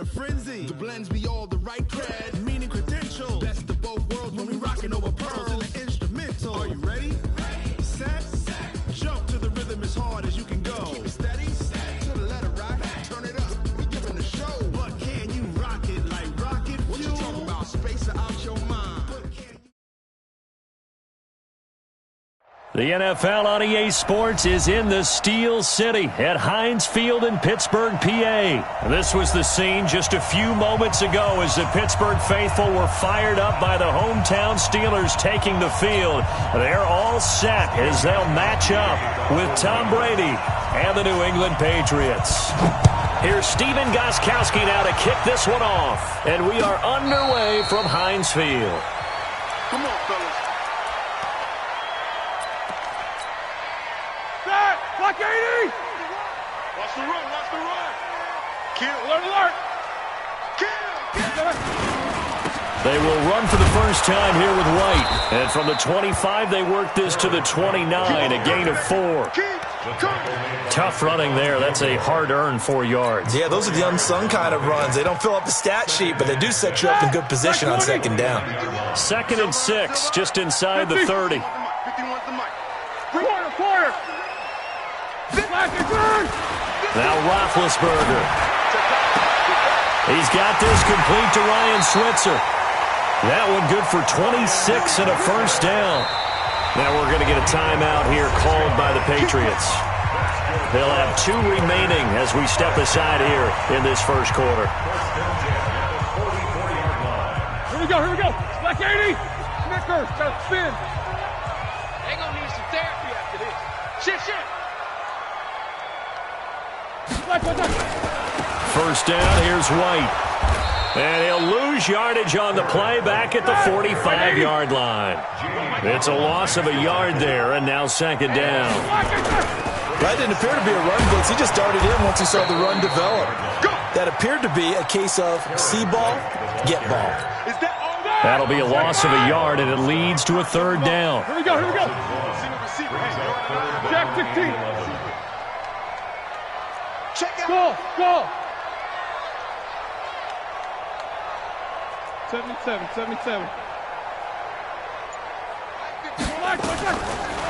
a frenzy. The blends be all the right cred, meaning credential. Best of both worlds when we rockin' over pearls in the instrumental. Are you ready? Set. Jump to the rhythm as hard as you can go. Keep it steady. To the letter right. Turn it up. We giving the show. But can you rock it like rocket fuel? What you talking about? Space out your mind. The NFL on EA Sports is in the Steel City at Heinz Field in Pittsburgh, PA. This was the scene just a few moments ago as the Pittsburgh faithful were fired up by the hometown Steelers taking the field. They're all set as they'll match up with Tom Brady and the New England Patriots. Here's Steven Gostkowski now to kick this one off. And we are underway from Heinz Field. Come on, fellas. Block 80! Watch the run, watch the run. Kill, alert! Kill! They will run for the first time here with White. And from the 25, they work this to the 29, a gain of 4. Tough running there. That's a hard-earned 4 yards. Yeah, those are the unsung kind of runs. They don't fill up the stat sheet, but they do set you up in good position on second down. 2nd and 6, just inside the 30. Quarter! Now Roethlisberger. He's got this complete to Ryan Switzer. That one good for 26 and a first down. Now we're going to get a timeout here called by the Patriots. They'll have 2 remaining as we step aside here in this first quarter. Here we go. Black 80. Snickers, got to spin. They're going to need some therapy after this. Shit. First down, here's White. And he'll lose yardage on the play back at the 45-yard line. It's a loss of a yard there, and now 2nd down. That didn't appear to be a run blitz. He just darted in once he saw the run develop. That appeared to be a case of see ball, get ball. That'll be a loss of a yard, and it leads to a 3rd down. Here we go. Jack 16. Go! 77.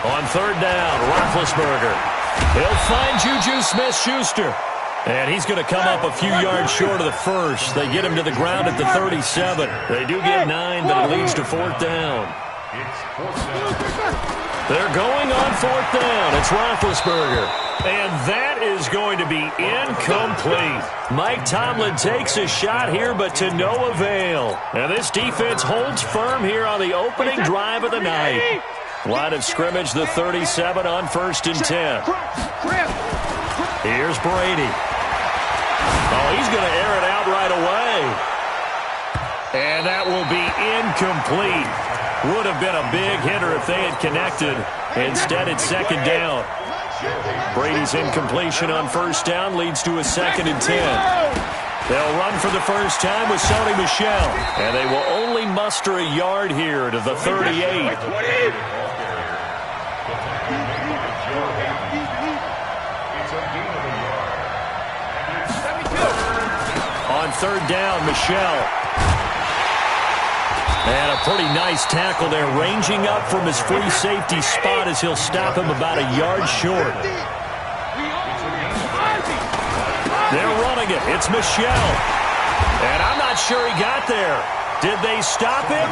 On 3rd down, Roethlisberger. He'll find Juju Smith-Schuster. And he's going to come up a few yards short of the first. They get him to the ground at the 37. They do get 9, but it leads to 4th down. They're going on 4th down. It's Roethlisberger. And that is going to be incomplete. Mike Tomlin takes a shot here, but to no avail. And this defense holds firm here on the opening drive of the night. Line of scrimmage, the 37 on 1st and 10. Here's Brady. Oh, he's going to air it out right away. And that will be incomplete. Would have been a big hitter if they had connected. Instead, it's 2nd down. Brady's incompletion on 1st down leads to a 2nd and 10. They'll run for the first time with Sony Michel. And they will only muster a yard here to the 38. On 3rd down, Michel. And a pretty nice tackle there, ranging up from his free safety spot as he'll stop him about a yard short. They're running it. It's Michel. And I'm not sure he got there. Did they stop him?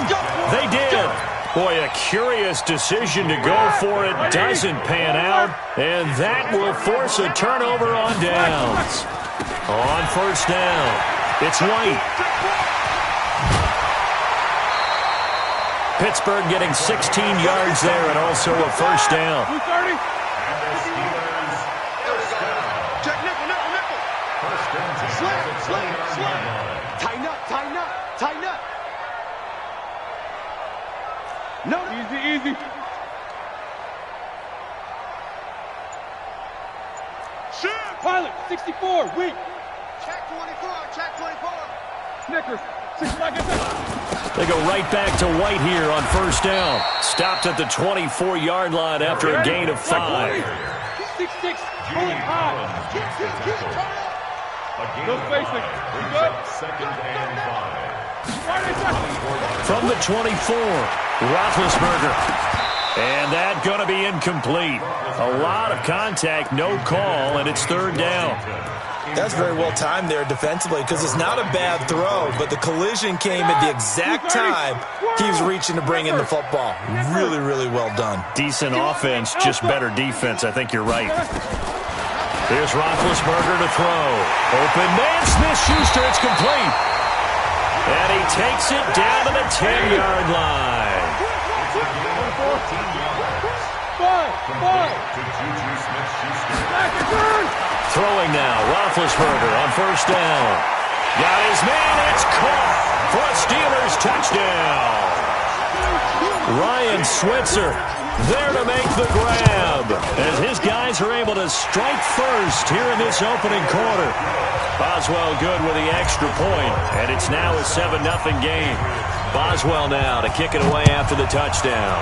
They did. Boy, a curious decision to go for it. Doesn't pan out. And that will force a turnover on downs. On 1st down, it's White. Pittsburgh getting 16 yards there and also a first down. 230. Check nickel. Slam. Tighten up. No. Easy. Pilot, 64, weak. Check 24. Snickers, 6 seconds. They go right back to White here on 1st down. Stopped at the 24-yard line after a gain of 5. 6-6, pulling high. No spacing. You good? Second and 5. From the 24, Roethlisberger. And that going to be incomplete. A lot of contact, no call, and it's third down. That's very well timed there defensively because it's not a bad throw, but the collision came at the exact time he was reaching to bring in the football. Really, really well done. Decent offense, just better defense. I think you're right. Here's Roethlisberger to throw. Open man, Smith-Schuster, it's complete. And he takes it down to the 10-yard line. Throwing now, Roethlisberger on first down. Got his man, it's caught for a Steelers touchdown. Ryan Switzer there to make the grab as his guys are able to strike first here in this opening quarter. Boswell good with the extra point, and it's now a 7-0 game. Boswell now to kick it away after the touchdown.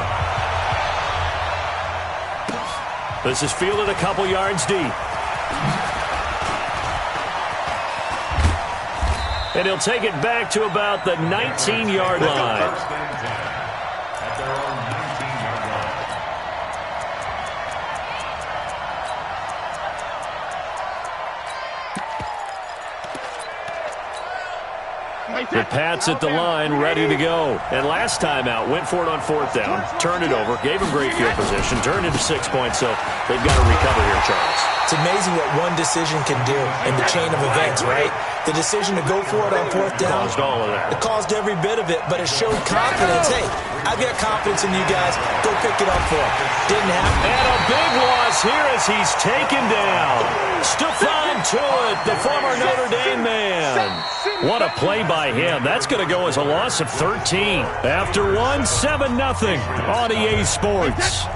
This is fielded a couple yards deep. And he'll take it back to about the 19-yard line. The Pats at the line, ready to go. And last time out, went for it on fourth down, turned it over, gave him great field position, turned into 6 points, so they've got to recover here, Charles. It's amazing what one decision can do in the chain of events, right? The decision to go for it on fourth down. Caused all of that. It caused every bit of it, but it showed confidence. Hey, I've got confidence in you guys. Go pick it up for him. Didn't happen. And a big loss here as he's taken down. Stephon Tuitt, the former Notre Dame man. What a play by him. That's going to go as a loss of 13. After one, 7-0 on EA Sports.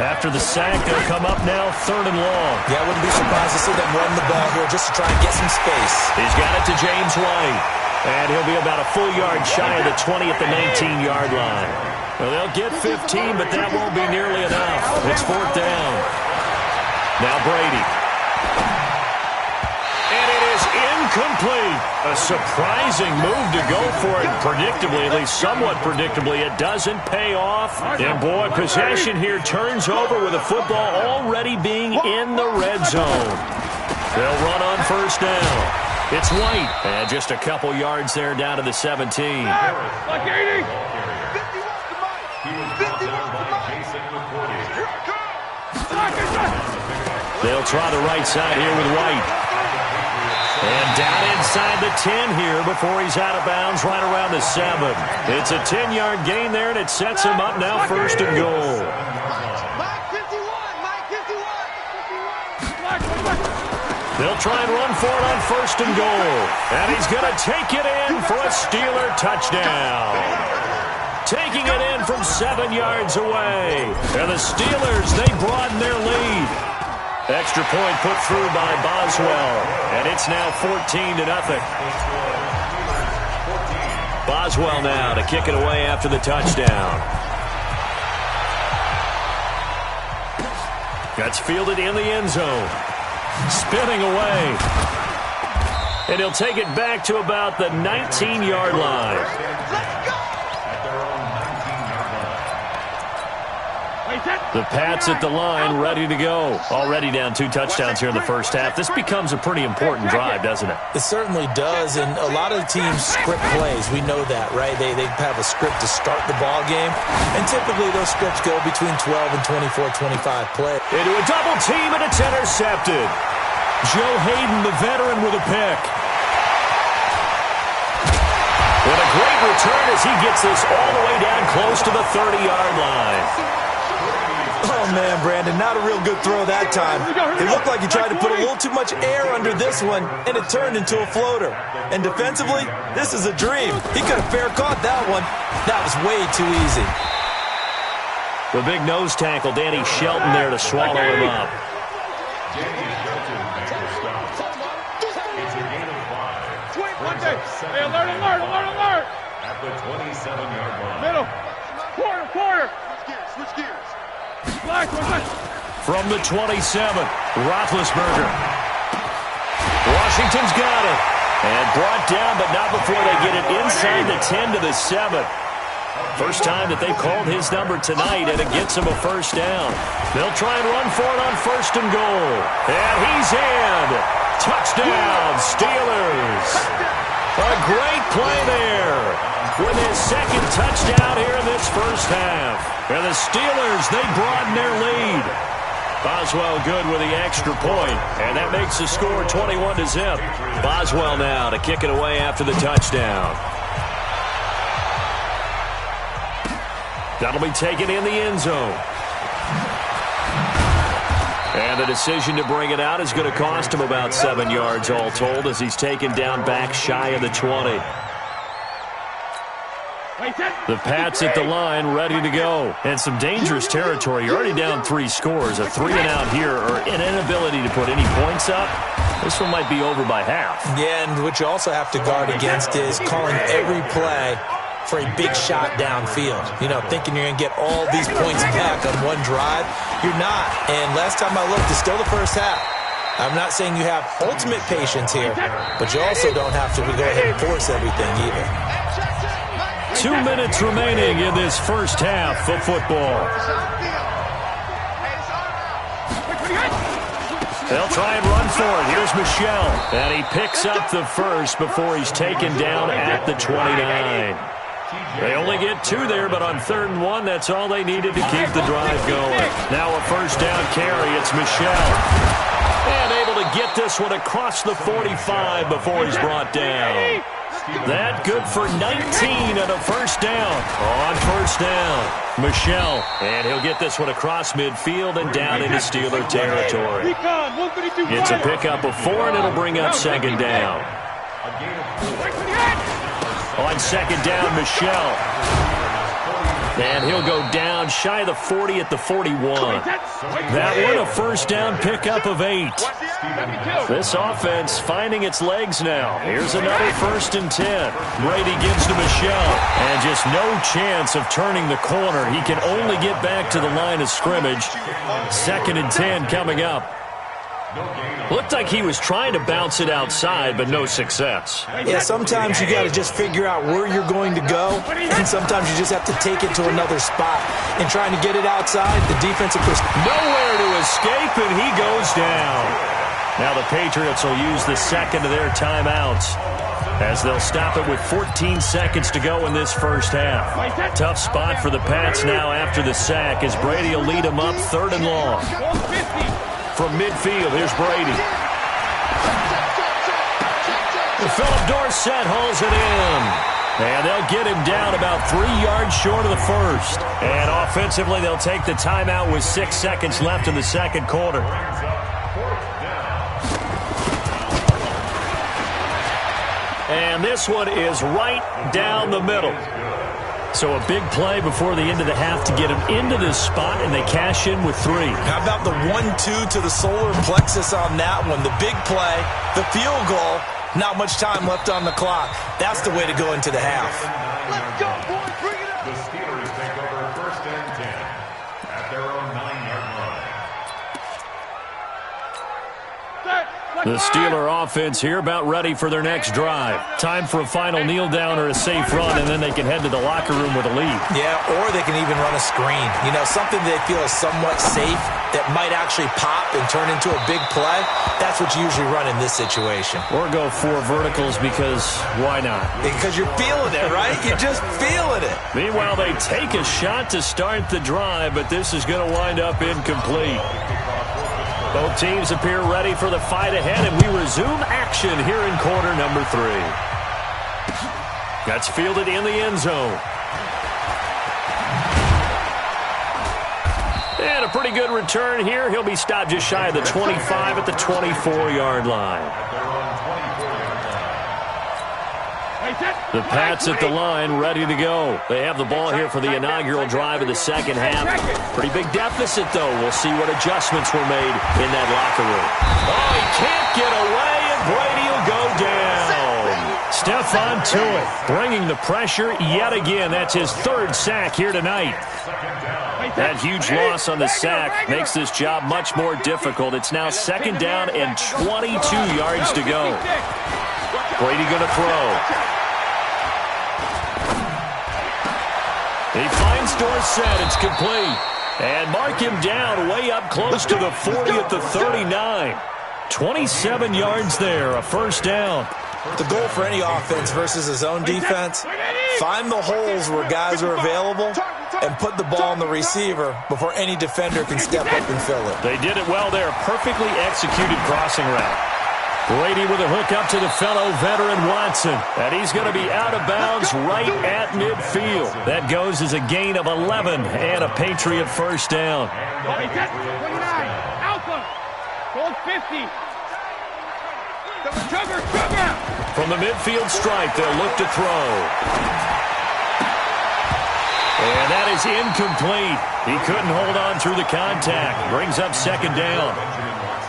After the sack, they'll come up now, third and long. Yeah, I wouldn't be surprised to see them run the ball here just to try and get some space. He's got it to James White. And he'll be about a full yard shy of the 20 at the 19-yard line. Well, they'll get 15, but that won't be nearly enough. It's fourth down. Now Brady. And it is incomplete. A surprising move to go for it. Predictably, at least somewhat predictably, it doesn't pay off. And boy, possession here turns over with the football already being in the red zone. They'll run on first down. It's White. And just a couple yards there down to the 17. Like 80. They'll try the right side here with White. And down inside the 10 here before he's out of bounds right around the 7. It's a 10-yard gain there, and it sets him up now first and goal. They'll try and run for it on first and goal. And he's going to take it in for a Steeler touchdown. Taking it in from 7 yards away. And the Steelers, they broaden their lead. Extra point put through by Boswell. And it's now 14-0. Boswell now to kick it away after the touchdown. That's fielded in the end zone. Spinning away. And he'll take it back to about the 19-yard line. The Pats at the line, ready to go. Already down 2 touchdowns here in the first half. This becomes a pretty important drive, doesn't it? It certainly does, and a lot of the teams script plays. We know that, right? They have a script to start the ball game, and typically those scripts go between 12 and 24, 25 plays. Into a double team, and it's intercepted. Joe Hayden, the veteran, with a pick. What a great return as he gets this all the way down close to the 30-yard line. Oh, man, Brandon, not a real good throw that time. It looked like he tried to put a little too much air under this one, and it turned into a floater. And defensively, this is a dream. He could have fair caught that one. That was way too easy. The big nose tackle, Danny Shelton, there to swallow him up. Hey, alert. At the 27-yard line. Middle. Quarter. Switch gears. From the 27, Roethlisberger. Washington's got it. And brought down, but not before they get it inside the 10 to the 7. First time that they've called his number tonight, and it gets him a first down. They'll try and run for it on 1st and goal. And he's in. Touchdown, Steelers. A great play there with his second touchdown here in this first half. And the Steelers, they broaden their lead. Boswell good with the extra point, and that makes the score 21-0. Boswell now to kick it away after the touchdown. That'll be taken in the end zone. And the decision to bring it out is going to cost him about 7 yards all told as he's taken down back shy of the 20. The Pats at the line, ready to go. And some dangerous territory. You're already down 3 scores. A 3-and-out here, or an inability to put any points up. This one might be over by half. Yeah, and what you also have to guard against is calling every play for a big shot downfield. You know, thinking you're going to get all these points back on one drive. You're not. And last time I looked, it's still the first half. I'm not saying you have ultimate patience here, but you also don't have to go ahead and force everything either. 2 minutes remaining in this first half of football. They'll try and run for it. Here's Michel. And he picks up the first before he's taken down at the 29. They only get 2 there, but on 3rd and 1, that's all they needed to keep the drive going. Now a first down carry. It's Michel. And able to get this one across the 45 before he's brought down. That good for 19 and a first down. On first down, Michel. And he'll get this one across midfield and down into Steeler territory. It's a pickup of 4, and it'll bring up 2nd down. On 2nd down, Michel. And he'll go down shy of the 40 at the 41. That one a first down pickup of 8. This offense finding its legs now. Here's another 1st and 10. Brady gives to Michel. And just no chance of turning the corner. He can only get back to the line of scrimmage. 2nd and 10 coming up. Looked like he was trying to bounce it outside, but no success. Yeah, sometimes you got to just figure out where you're going to go, and sometimes you just have to take it to another spot. And trying to get it outside, the defensive nowhere to escape, and he goes down. Now the Patriots will use the second of their timeouts as they'll stop it with 14 seconds to go in this first half. Tough spot for the Pats now after the sack as Brady will lead them up 3rd and long. From midfield, here's Brady. Philip Dorsett hauls it in. And they'll get him down about 3 yards short of the first. And offensively, they'll take the timeout with 6 seconds left in the second quarter. And this one is right down the middle. So a big play before the end of the half to get him into this spot, and they cash in with 3. How about the 1-2 to the solar plexus on that one? The big play, the field goal, not much time left on the clock. That's the way to go into the half. Let's go, boys. Bring it up. The Steelers take over 1st and 10 at their own 9-yard line. The Steeler offense here about ready for their next drive. Time for a final kneel down or a safe run, and then they can head to the locker room with a lead. Yeah, or they can even run a screen. You know, something they feel is somewhat safe that might actually pop and turn into a big play. That's what you usually run in this situation. Or go 4 verticals because why not? Because you're feeling it, right? You're just feeling it. Meanwhile, they take a shot to start the drive, but this is going to wind up incomplete. Both teams appear ready for the fight ahead, and we resume action here in quarter number 3. That's fielded in the end zone. And a pretty good return here. He'll be stopped just shy of the 25 at the 24-yard line. The Pats at the line, ready to go. They have the ball here for the inaugural drive of the second half. Pretty big deficit, though. We'll see what adjustments were made in that locker room. Oh, he can't get away, and Brady will go down. Stephon Tuitt bringing the pressure yet again. That's his 3rd sack here tonight. That huge loss on the sack makes this job much more difficult. It's now 2nd down and 22 yards to go. Brady going to throw. He finds Dorsett. It's complete. And mark him down way up close to the 40 at the 39. 27 yards there, a 1st down. The goal for any offense versus his own defense, find the holes where guys are available and put the ball on the receiver before any defender can step up and fill it. They did it well there. Perfectly executed crossing route. Brady with a hook up to the fellow veteran Watson. And he's going to be out of bounds right at midfield. That goes as a gain of 11 and a Patriot 1st down. 29, Alpha, gold 50. From the midfield stripe, they'll look to throw. And that is incomplete. He couldn't hold on through the contact. Brings up 2nd down.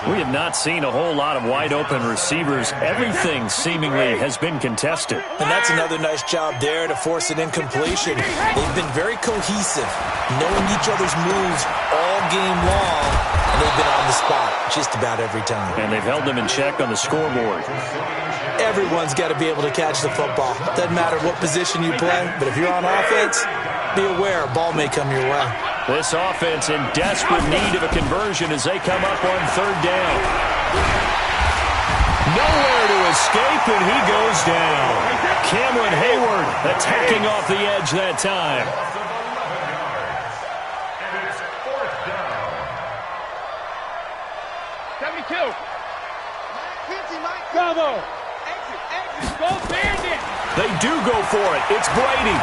We have not seen a whole lot of wide-open receivers. Everything seemingly has been contested. And that's another nice job there to force an incompletion. They've been very cohesive, knowing each other's moves all game long, and they've been on the spot just about every time. And they've held them in check on the scoreboard. Everyone's got to be able to catch the football. Doesn't matter what position you play, but if you're on offense, be aware a ball may come your way. This offense in desperate need of a conversion as they come up on 3rd down. Nowhere to escape, and he goes down. Cameron Hayward attacking off the edge that time. And it's 4th down. 72. Bravo. Exit. Go Bandit. They do go for it. It's Brady.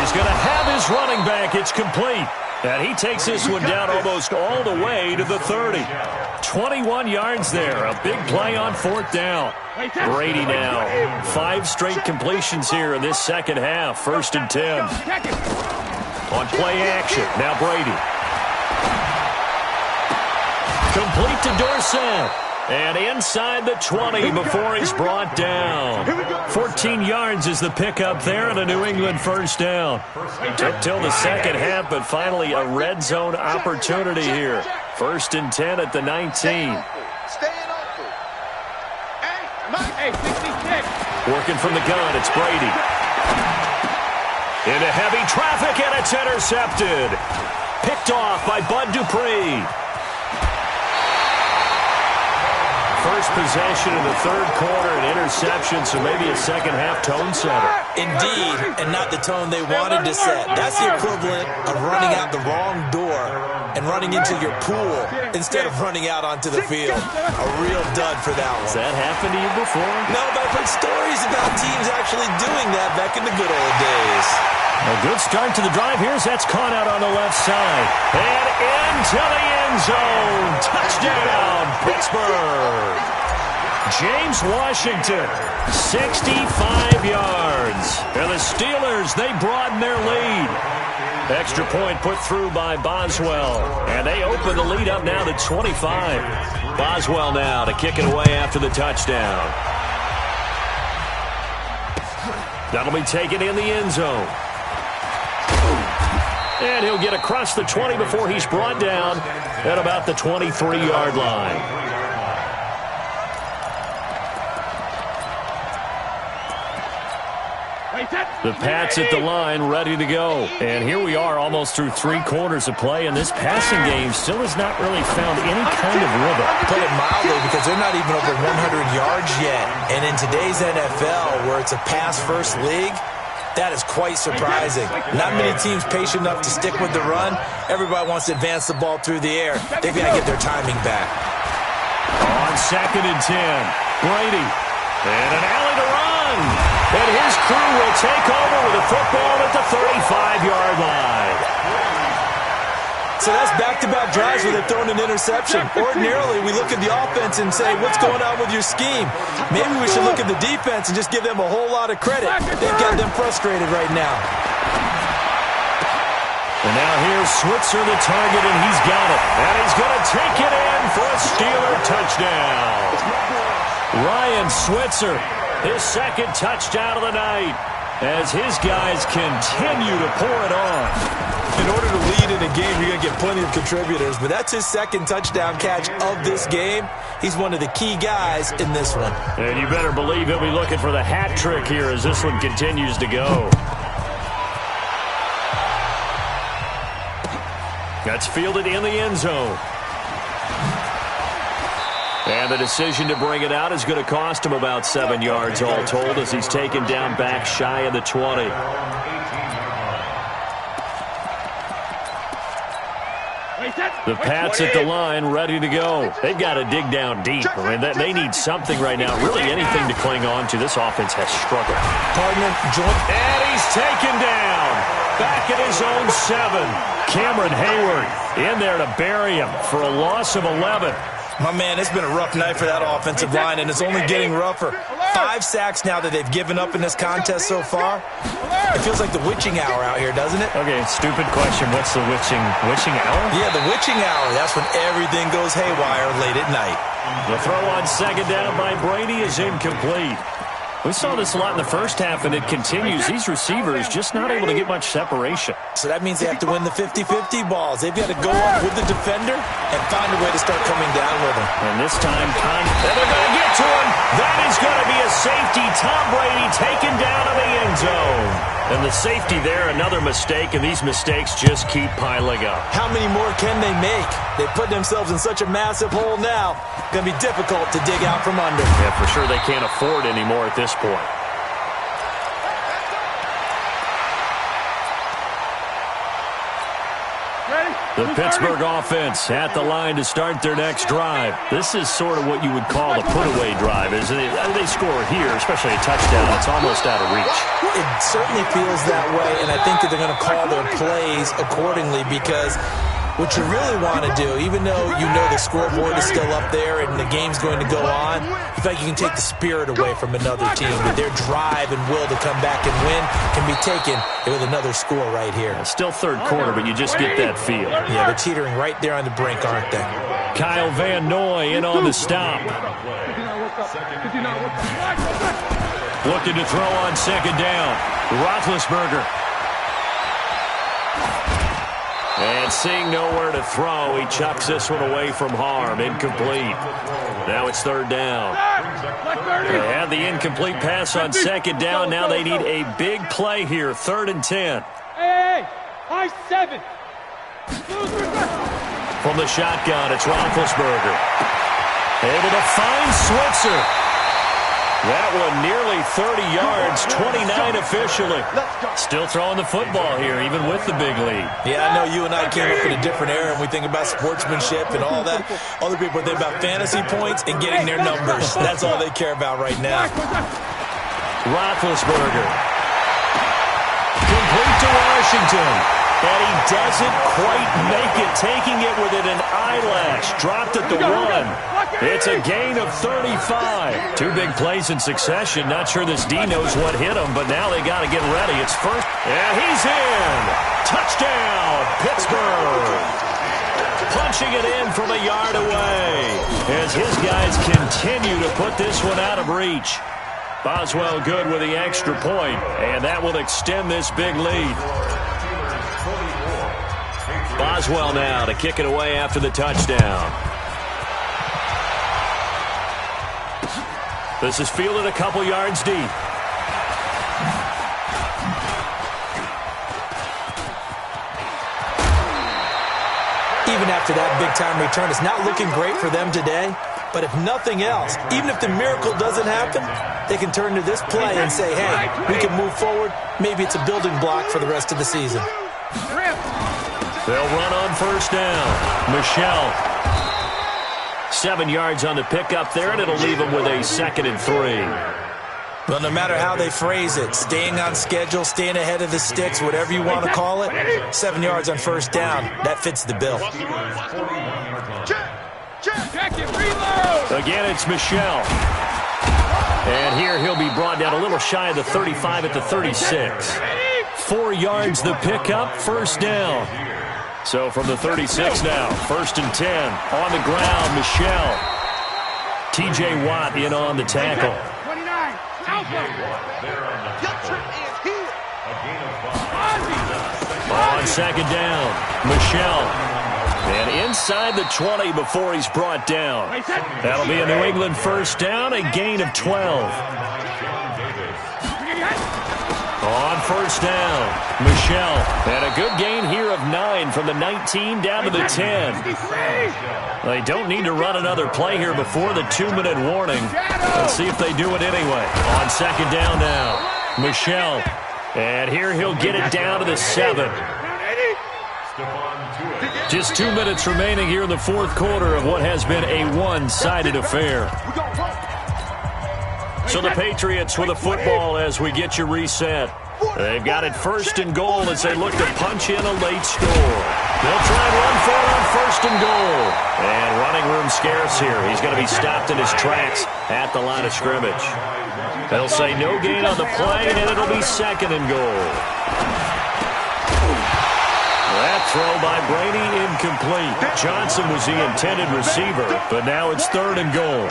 He's going to have his running back. It's complete. And he takes this one down almost all the way to the 30. 21 yards there. A big play on 4th down. Brady now. 5 straight completions here in this 2nd half. 1st and 10. On play action. Now Brady. Complete to Dorsett. And inside the 20 before he's brought down. 14 yards is the pickup there and a New England 1st down. Took till the 2nd half, but finally a red zone opportunity here. 1st and 10 at the 19. Working from the gun, it's Brady. Into heavy traffic, and it's intercepted. Picked off by Bud Dupree. First possession in the 3rd quarter, an interception, so maybe a 2nd half tone setter. Indeed, and not the tone they wanted to set. That's the equivalent of running out the wrong door and running into your pool instead of running out onto the field. A real dud for that one. Has that happened to you before? No, but I've heard stories about teams actually doing that back in the good old days. A good start to the drive. Here's that's caught out on the left side. And into the end zone. Touchdown, Pittsburgh. James Washington, 65 yards. And the Steelers, they broaden their lead. Extra point put through by Boswell. And they open the lead up now to 25. Boswell now to kick it away after the touchdown. That'll be taken in the end zone. And he'll get across the 20 before he's brought down at about the 23-yard line. The Pats at the line, ready to go. And here we are almost through 3 quarters of play, and this passing game still has not really found any kind of rhythm. Put it mildly, because they're not even over 100 yards yet. And in today's NFL, where it's a pass-first league, that is quite surprising. Not many teams patient enough to stick with the run. Everybody wants to advance the ball through the air. They've got to get their timing back. On 2nd and 10, Brady. And an alley to run. And his crew will take over with a football at the 35-yard line. So that's back-to-back drives where they've thrown an interception. Ordinarily, we look at the offense and say, what's going on with your scheme? Maybe we should look at the defense and just give them a whole lot of credit. They've got them frustrated right now. And now here's Switzer, the target, and he's got it. And he's going to take it in for a Steeler touchdown. Ryan Switzer, his 2nd touchdown of the night. as his guys continue to pour it on. In order to lead in a game, you're going to get plenty of contributors, but that's his second touchdown catch of this game. He's one of the key guys in this one. And you better believe he'll be looking for the hat trick here as this one continues to go. That's fielded in the end zone. And the decision to bring it out is going to cost him about 7 yards all told as he's taken down back shy of the 20. The Pats at the line ready to go. They've got to dig down deep. I mean, they need something right now, really anything to cling on to. This offense has struggled. Partner, joint. And he's taken down. Back at his own 7. Cameron Hayward in there to bury him for a loss of 11. My man, it's been a rough night for that offensive line, and it's only getting rougher. 5 sacks now that they've given up in this contest so far. It feels like the witching hour out here, doesn't it? Okay, stupid question. What's the witching hour? Yeah, the witching hour. That's when everything goes haywire late at night. The throw on second down by Brady is incomplete. We saw this a lot in the first half, and it continues. These receivers just not able to get much separation. So that means they have to win the 50-50 balls. They've got to go up with the defender and find a way to start coming down with him. And this time, and they're going to get to him. That is going to be a safety. Tom Brady taken down in the end zone. And the safety there, another mistake, and these mistakes just keep piling up. How many more can they make? They put themselves in such a massive hole now. Going to be difficult to dig out from under. Yeah, for sure they can't afford anymore at this point. The Pittsburgh offense at the line to start their next drive. This is sort of what you would call a put-away drive, isn't it? They score here, especially a touchdown. It's almost out of reach. It certainly feels that way, and I think that they're going to call their plays accordingly because what you really want to do, even though you know the scoreboard is still up there and the game's going to go on, you feel like you can take the spirit away from another team. But their drive and will to come back and win can be taken with another score right here. It's still third quarter, but you just get that feel. Yeah, they're teetering right there on the brink, aren't they? Kyle Van Noy in on the stop. Looking to throw on second down. Roethlisberger. And seeing nowhere to throw, he chucks this one away from harm. Incomplete. Now it's third down. They had the incomplete pass on second down. Now they need a big play here. 3rd and 10. Hey, high 7. From the shotgun, it's Roethlisberger. Able to find Switzer. That one nearly 30 yards, 29 officially. Still throwing the football here, even with the big lead. Yeah, I know you and I came up in a different era, and we think about sportsmanship and all that. Other people think about fantasy points and getting their numbers. That's all they care about right now. Roethlisberger. Complete to Washington. And he doesn't quite make it, taking it within an eyelash. Dropped at the 1. It's a gain of 35. 2 big plays in succession. Not sure this D knows what hit him, but now they got to get ready. It's first. And he's in. Touchdown, Pittsburgh. Punching it in from a yard away as his guys continue to put this one out of reach. Boswell good with the extra point, and that will extend this big lead. Boswell now to kick it away after the touchdown. This is fielded a couple yards deep. Even after that big-time return, it's not looking great for them today. But if nothing else, even if the miracle doesn't happen, they can turn to this play and say, hey, we can move forward. Maybe it's a building block for the rest of the season. They'll run on first down. Michelle. 7 yards on the pickup there, and it'll leave them with a 2nd and 3. Well, no matter how they phrase it, staying on schedule, staying ahead of the sticks, whatever you want to call it, 7 yards on first down, that fits the bill. Again, it's Michelle. And here he'll be brought down a little shy of the 35 at the 36. 4 yards the pickup, first down. So from the 36 now, 1st and 10. On the ground, Michelle. T.J. Watt in on the tackle. 29. Alpha. Guilt trip is here. On second down, Michelle. And inside the 20 before he's brought down. That'll be a New England first down, a gain of 12. On first down, Michelle. And a good gain here of 9 from the 19 down to the 10. They don't need to run another play here before the 2-minute warning. Let's see if they do it anyway. On second down now, Michelle. And here he'll get it down to the 7. Just 2 minutes remaining here in the fourth quarter of what has been a one-sided affair. So the Patriots with the football as we get you reset. They've got it first and goal as they look to punch in a late score. They'll try and run for it on first and goal. And running room scarce here. He's going to be stopped in his tracks at the line of scrimmage. They'll say no gain on the play, and it'll be second and goal. That throw by Brady incomplete. Johnson was the intended receiver, but now it's third and goal.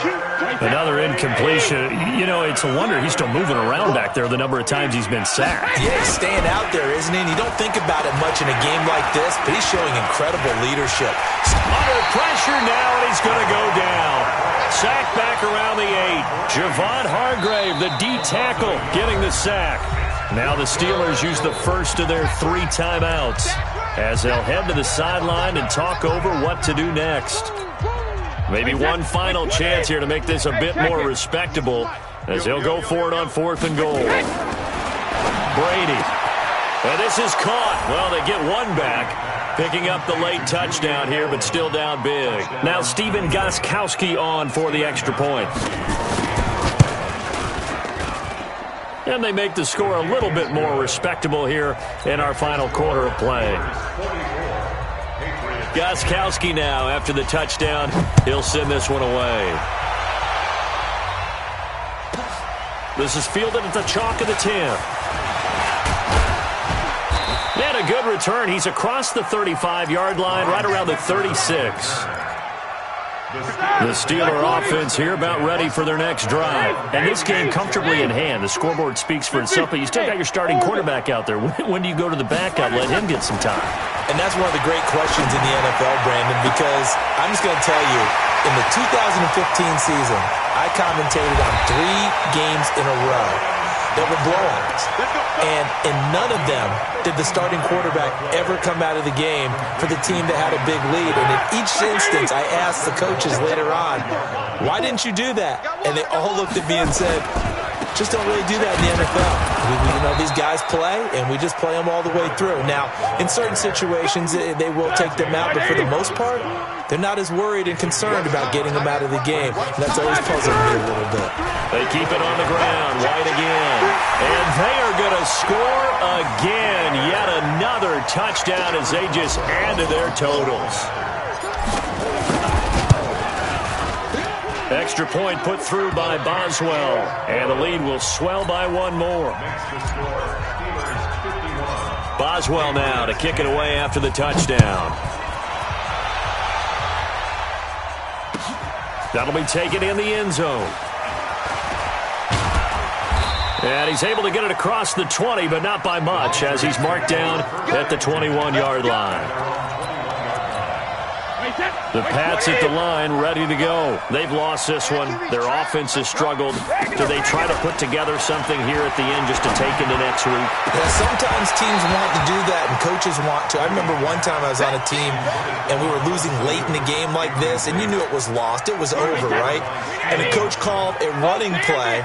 Another incompletion. You know, it's a wonder he's still moving around back there the number of times he's been sacked. Yeah, he's staying out there, isn't he? And you don't think about it much in a game like this, but he's showing incredible leadership. Under pressure now, and he's going to go down. Sacked back around the 8. Javon Hargrave, the D tackle, getting the sack. Now the Steelers use the first of their 3 timeouts as they'll head to the sideline and talk over what to do next. Maybe one final chance here to make this a bit more respectable as they'll go for it on fourth and goal. Brady. And this is caught. Well, they get one back, picking up the late touchdown here, but still down big. Now Stephen Gostkowski on for the extra point. And they make the score a little bit more respectable here in our final quarter of play. Gostkowski now, after the touchdown, he'll send this one away. This is fielded at the chalk of the 10. And a good return. He's across the 35-yard line, right around the 36. The Steeler offense here about ready for their next drive. And this game comfortably in hand. The scoreboard speaks for itself, but you still got your starting quarterback out there. When do you go to the backup? Let him get some time. And that's one of the great questions in the NFL, Brandon, because I'm just going to tell you, in the 2015 season, I commentated on 3 games in a row that were blowouts. And in none of them did the starting quarterback ever come out of the game for the team that had a big lead. And in each instance, I asked the coaches later on, why didn't you do that? And they all looked at me and said, just don't really do that in the NFL. You know, these guys play, and we just play them all the way through. Now, in certain situations, they will take them out, but for the most part, they're not as worried and concerned about getting them out of the game. And that's always puzzled me a little bit. They keep it on the ground. White again. And they are going to score again. Yet another touchdown as they just add to their totals. Extra point put through by Boswell. And the lead will swell by one more. Boswell now to kick it away after the touchdown. That'll be taken in the end zone. And he's able to get it across the 20, but not by much, as he's marked down at the 21-yard line. The Pats at the line, ready to go. They've lost this one. Their offense has struggled. Do they try to put together something here at the end just to take into next week? Yeah, sometimes teams want to do that, and coaches want to. I remember one time I was on a team, and we were losing late in the game like this, and you knew it was lost. It was over, right? And the coach called a running play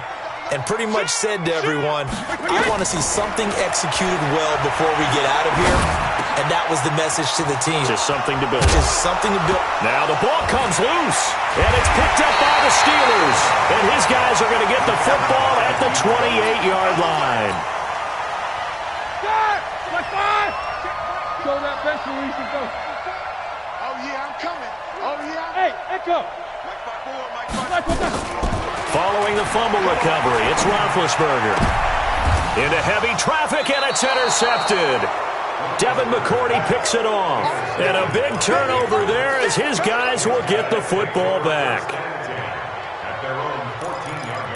and pretty much said to everyone, I want to see something executed well before we get out of here. And that was the message to the team. Just something to build. Just something to build. Now the ball comes loose, and it's picked up by the Steelers. And his guys are going to get the football at the 28-yard line. Show that bench release and go. Oh, yeah, I'm coming. Oh, yeah. Hey, Echo. Following the fumble recovery, it's Roethlisberger. Into heavy traffic, and it's intercepted. Devin McCourty picks it off. And a big turnover there as his guys will get the football back. At their own 14-yard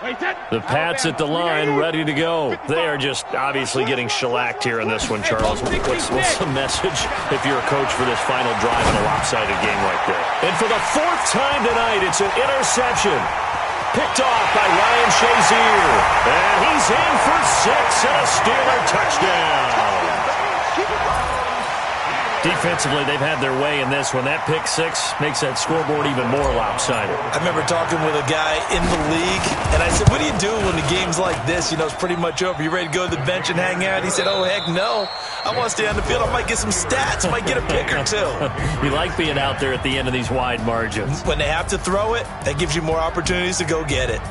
line. The Pats at the line, ready to go. They are just obviously getting shellacked here in this one, Charles. What's the message if you're a coach for this final drive in a lopsided game like this? And for the fourth time tonight, it's an interception. Picked off by Ryan Shazier. And he's in for 6 and a Steeler touchdown. Defensively, they've had their way in this one. That pick 6 makes that scoreboard even more lopsided. I remember talking with a guy in the league, and I said, what do you do when the game's like this? You know, it's pretty much over. You ready to go to the bench and hang out? He said, oh, heck no. I want to stay on the field. I might get some stats. I might get a pick or two. You like being out there at the end of these wide margins. When they have to throw it, that gives you more opportunities to go get it.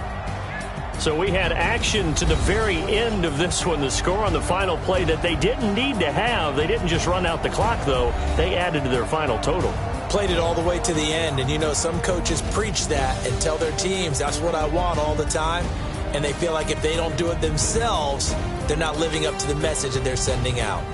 So we had action to the very end of this one. The score on the final play that they didn't need to have. They didn't just run out the clock, though. They added to their final total. Played it all the way to the end. And, you know, some coaches preach that and tell their teams, that's what I want all the time. And they feel like if they don't do it themselves, they're not living up to the message that they're sending out.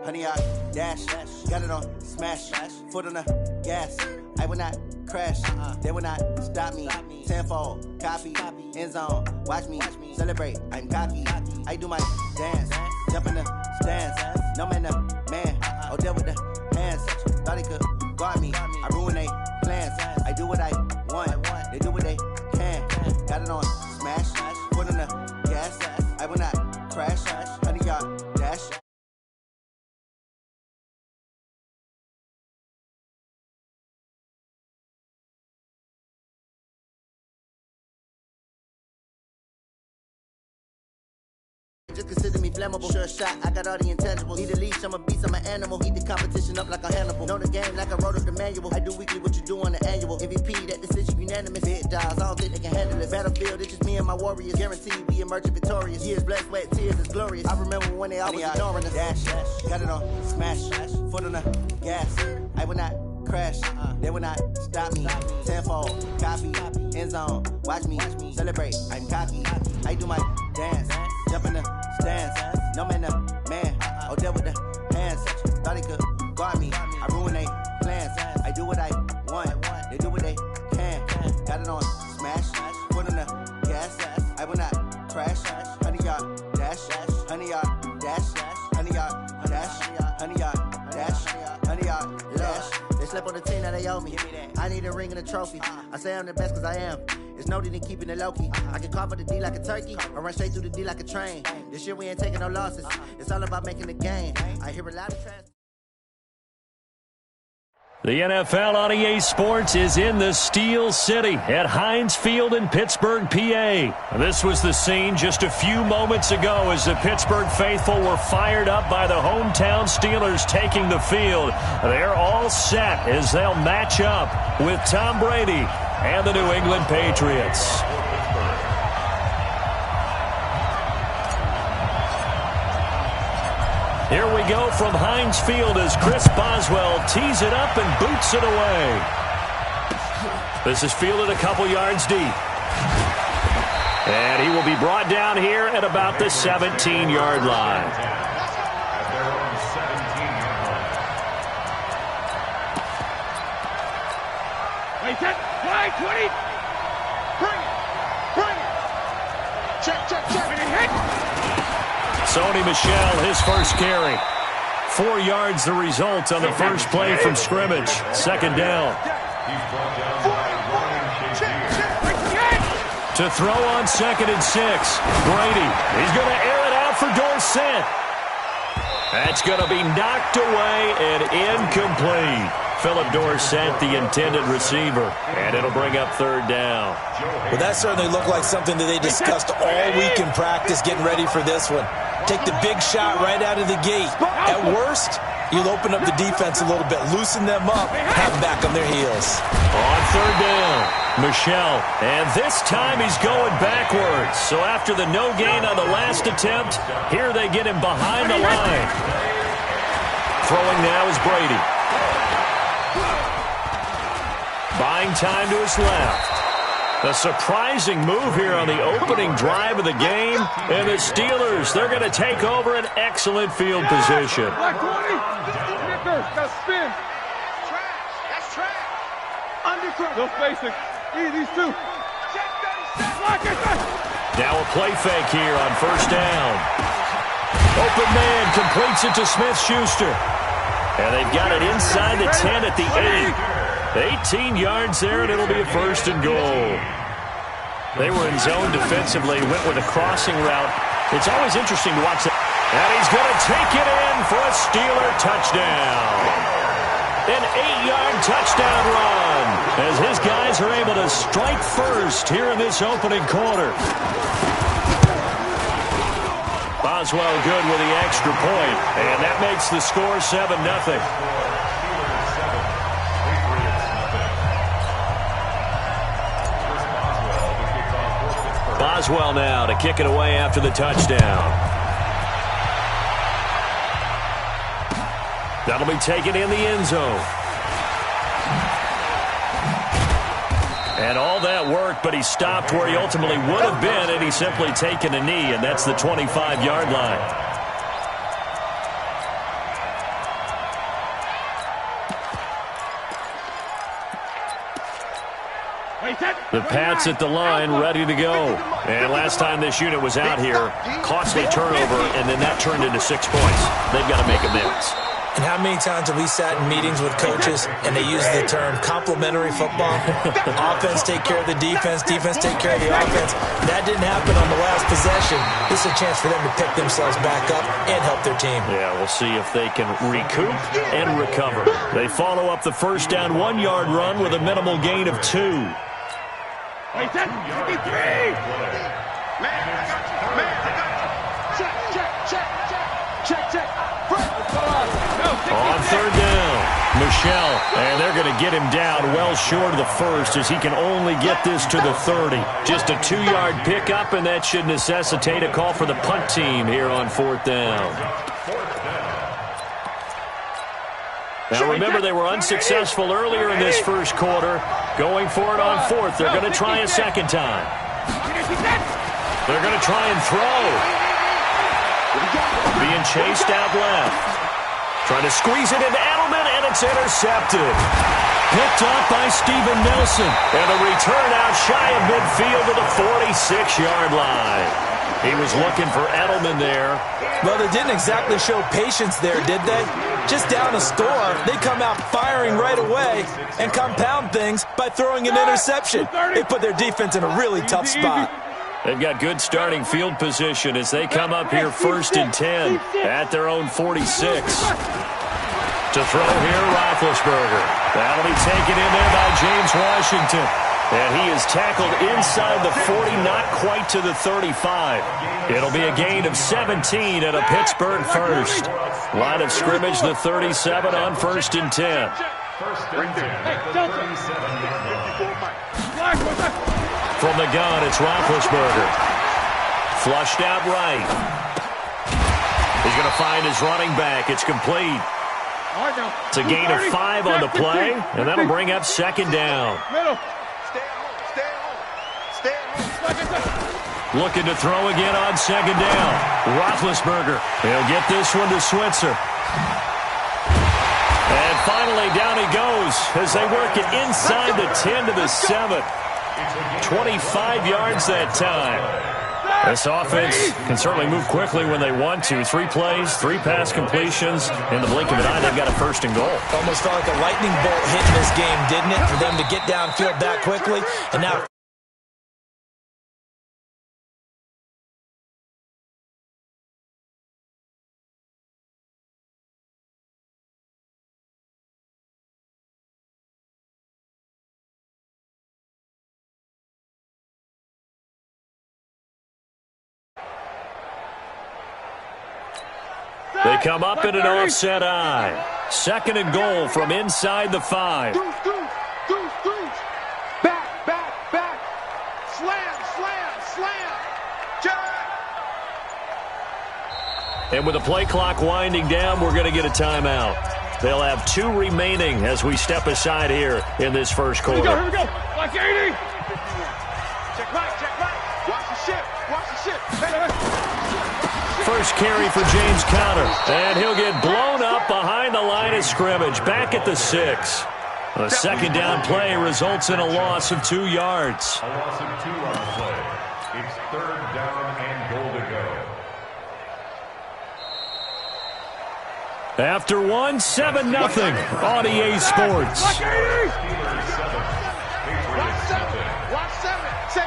Honey, I dash, got it on smash, foot on the gas. I will not crash, they will not stop me. Tenfold, copy, end zone, watch me celebrate. I'm cocky, I do my dance, jump in the stands. No man, the man, oh, deal with the hands. Thought he could guard me, I ruin they plans. I do what I want, they do what they can. Got it on smash, foot on the gas. I will not crash, honey, y'all dash. Just consider me flammable. Sure shot, I got all the intangibles. Need a leash, I'm a beast, I'm an animal. Heat the competition up like a Hannibal. Know the game like I wrote up the manual. I do weekly what you do on the annual. MVP, that decision unanimous. Big dials, I don't think they can handle it. Battlefield, it's just me and my warriors. Guaranteed we emerging victorious. Years, blood, sweat, tears, it's glorious. I remember when they always ignoring us. Dash, got it on smash, foot on the gas. I will not crash, they will not stop me. Tenfold, copy, end zone, watch me celebrate. I'm cocky, I do my dance, jump in the stands. No man, the man, oh, deal with the hands. Thought he could guard me, I ruin they plans. I do what I want, they do what they can. Got it on smash, foot on the gas. I will not crash, honey, y'all dash, honey, y'all dash, honey, y'all dash, honey, y'all dash, honey, y'all dash. They slept on the team, now they owe me. I need a ring and a trophy. I say I'm the best cause I am. It's no need in keeping it low-key. I can carve for the D like a turkey, or run straight through the D like a train. This year we ain't taking no losses. It's all about making the game. I hear a lot of trans. The NFL on EA Sports is in the Steel City at Heinz Field in Pittsburgh, PA. This was the scene just a few moments ago as the Pittsburgh faithful were fired up by the hometown Steelers taking the field. They're all set as they'll match up with Tom Brady and the New England Patriots. Here we go from Heinz Field as Chris Boswell tees it up and boots it away. This is fielded a couple yards deep. And he will be brought down here at about the 17-yard line. At their own 17-yard line. Wait, set, fly, 20. Bring it. Check. Hit. Sony Michel, his first carry. 4 yards the result on the first play from scrimmage. Second down. He's brought down by Ryan Shazier. To throw on 2nd and 6. Brady, he's going to air it out for Dorsett. That's going to be knocked away and incomplete. Philip Dorsett, the intended receiver, and it'll bring up 3rd down. Well, that certainly looked like something that they discussed all week in practice, getting ready for this one. Take the big shot right out of the gate. At worst, you'll open up the defense a little bit, loosen them up, have them back on their heels. On 3rd down, Michel, and this time he's going backwards. So after the no gain on the last attempt, here they get him behind the line. Throwing now is Brady. Buying time to his left. A surprising move here on the opening drive of the game. And the Steelers, they're going to take over an excellent field position. Black 20. Snickers, got spin. Trash. That's trash. Undercut. No spacing. These two. Now a play fake here on first down. Open man completes it to Smith-Schuster. And they've got it inside the 10 at the 8. 18 yards there, and it'll be a first and goal. They were in zone defensively, went with a crossing route. It's always interesting to watch that. And he's going to take it in for a Steeler touchdown. An 8-yard touchdown run as his guys are able to strike first here in this opening quarter. Boswell good with the extra point, and that makes the score 7-0. Boswell now to kick it away after the touchdown. That'll be taken in the end zone. And all that work, but he stopped where he ultimately would have been, and he's simply taken a knee, and that's the 25-yard line. The Pats at the line, ready to go. And last time this unit was out here, costly turnover, and then that turned into 6 points. They've got to make amends. And how many times have we sat in meetings with coaches and they use the term complementary football? Offense take care of the defense, defense take care of the offense. That didn't happen on the last possession. This is a chance for them to pick themselves back up and help their team. Yeah, we'll see if they can recoup and recover. They follow up the first down 1-yard run with a minimal gain of 2. Hey, 10, 53! Man, I got you. Man, I got you. Check. On third down, Michelle, and they're going to get him down well short of the first as he can only get this to the 30. Just a 2-yard pickup, and that should necessitate a call for the punt team here on fourth down. Now remember, they were unsuccessful earlier in this first quarter. Going for it on fourth. They're going to try a second time. They're going to try and throw. Being chased out left. Trying to squeeze it into Edelman, and it's intercepted. Picked up by Steven Nelson. And a return out shy of midfield to the 46-yard line. He was looking for Edelman there. Well, they didn't exactly show patience there, did they? Just down a score, they come out firing right away and compound things by throwing an interception. They put their defense in a really tough spot. They've got good starting field position as they come up here first and 10 at their own 46. To throw here, Roethlisberger. That'll be taken in there by James Washington. And he is tackled inside the 40, not quite to the 35. It'll be a gain of 17 at a Pittsburgh first. Line of scrimmage, the 37 on first and 10. From the gun, it's Roethlisberger. Flushed out right. He's going to find his running back. It's complete. It's a gain of 5 on the play, and that'll bring up second down. Looking to throw again on second down. Roethlisberger. He'll get this one to Switzer. And finally, down he goes as they work it inside the 10 to the 7. 25 yards that time. This offense can certainly move quickly when they want to. 3 plays, 3 pass completions. In the blink of an eye, they've got a first and goal. Almost felt like a lightning bolt hit in this game, didn't it? For them to get downfield that quickly. And now they come up in an offset eye. Second and goal from inside the 5. Back. Slam. And with the play clock winding down, we're going to get a timeout. They'll have 2 remaining as we step aside here in this first quarter. Here we go. Like 80. Check right. Watch the ship. First carry for James Conner. And he'll get blown up behind the line of scrimmage. Back at the 6. The second down play results in a loss of 2 yards. A loss of 2 on the play. It's third down and goal to go. After 1, 7-0 on EA Sports. Watch 7. Safe.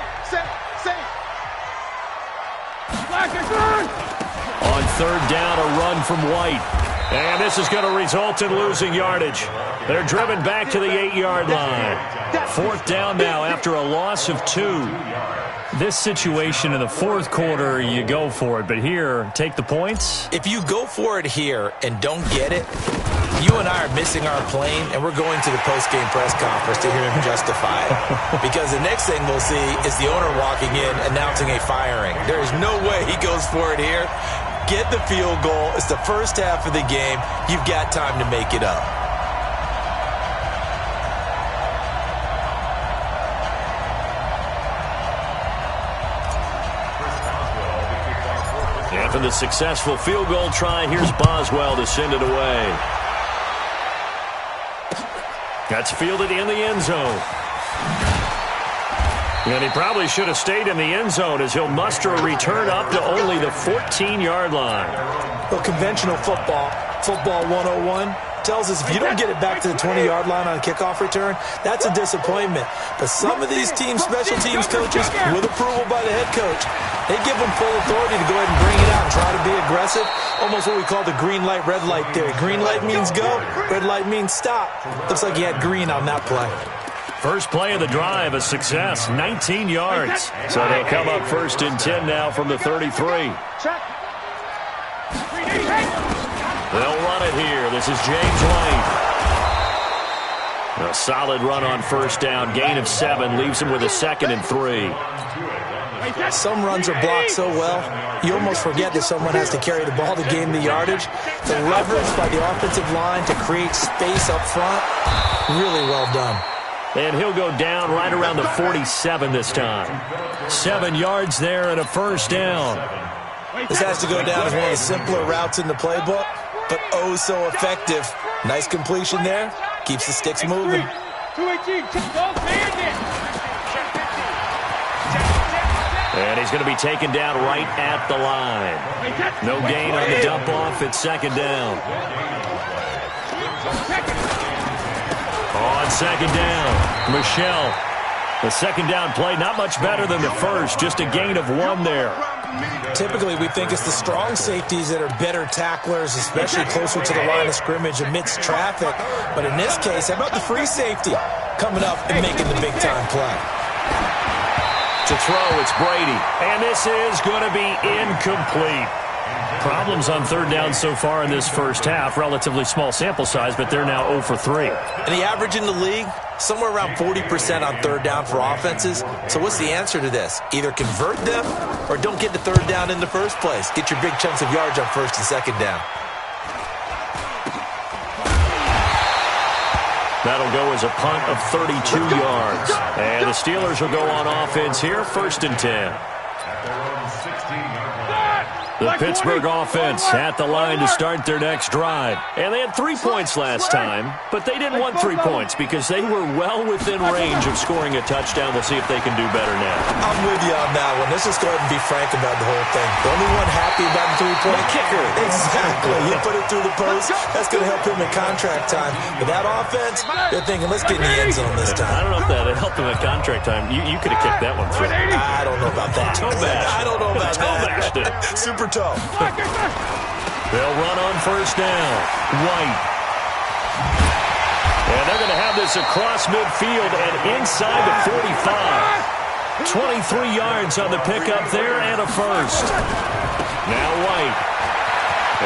On third down, a run from White. And this is going to result in losing yardage. They're driven back to the 8-yard line. Fourth down now after a loss of 2. This situation in the fourth quarter, you go for it. But here, take the points. If you go for it here and don't get it, you and I are missing our plane, and we're going to the post-game press conference to hear him justify it. Because the next thing we'll see is the owner walking in announcing a firing. There is no way he goes for it here. Get the field goal. It's the first half of the game. You've got time to make it up. After the successful field goal try, here's Boswell to send it away. That's fielded in the end zone. And he probably should have stayed in the end zone as he'll muster a return up to only the 14-yard line. Well, conventional football 101, tells us if you don't get it back to the 20-yard line on a kickoff return, that's a disappointment. But some of these teams, special teams coaches, with approval by the head coach, they give them full authority to go ahead and bring it out and try to be aggressive. Almost what we call the green light, red light theory. Green light means go, red light means stop. Looks like he had green on that play. First play of the drive, a success, 19 yards. So they'll come up first and 10 now from the 33. They'll run it here. This is James White. A solid run on first down. Gain of 7 leaves him with a 2nd and 3. Some runs are blocked so well, you almost forget that someone has to carry the ball to gain the yardage. The leverage by the offensive line to create space up front, really well done. And he'll go down right around the 47 this time. 7 yards there and a first down. This has to go down as one of the simpler routes in the playbook, but oh so effective. Nice completion there. Keeps the sticks moving. And he's going to be taken down right at the line. No gain on the dump off. It's second down. On second down, Michelle. The second down play, not much better than the first. Just a gain of 1 there. Typically, we think it's the strong safeties that are better tacklers, especially closer to the line of scrimmage amidst traffic. But in this case, how about the free safety coming up and making the big-time play? To throw, it's Brady. And this is going to be incomplete. Problems on third down so far in this first half. Relatively small sample size, but they're now 0 for 3. And the average in the league, somewhere around 40% on third down for offenses. So what's the answer to this? Either convert them or don't get the third down in the first place. Get your big chunks of yards on first and second down. That'll go as a punt of 32 yards. And the Steelers will go on offense here, first and 10. The Pittsburgh offense at the line to start their next drive. And they had 3 points last time, but they didn't want 3 points because they were well within range of scoring a touchdown. We'll see if they can do better now. I'm with you on that one. Let's just go ahead and be frank about the whole thing. The only one happy about the 3-point kicker. Exactly. You put it through the post. That's going to help him in contract time. But that offense, they're thinking, let's get in the end zone this time. I don't know if that helped him at contract time. You could have kicked that one through. I don't know about that. I don't know about that. Super tough. They'll run on first down. White. And they're going to have this across midfield and inside the 45. 23 yards on the pickup there and a first. Now White.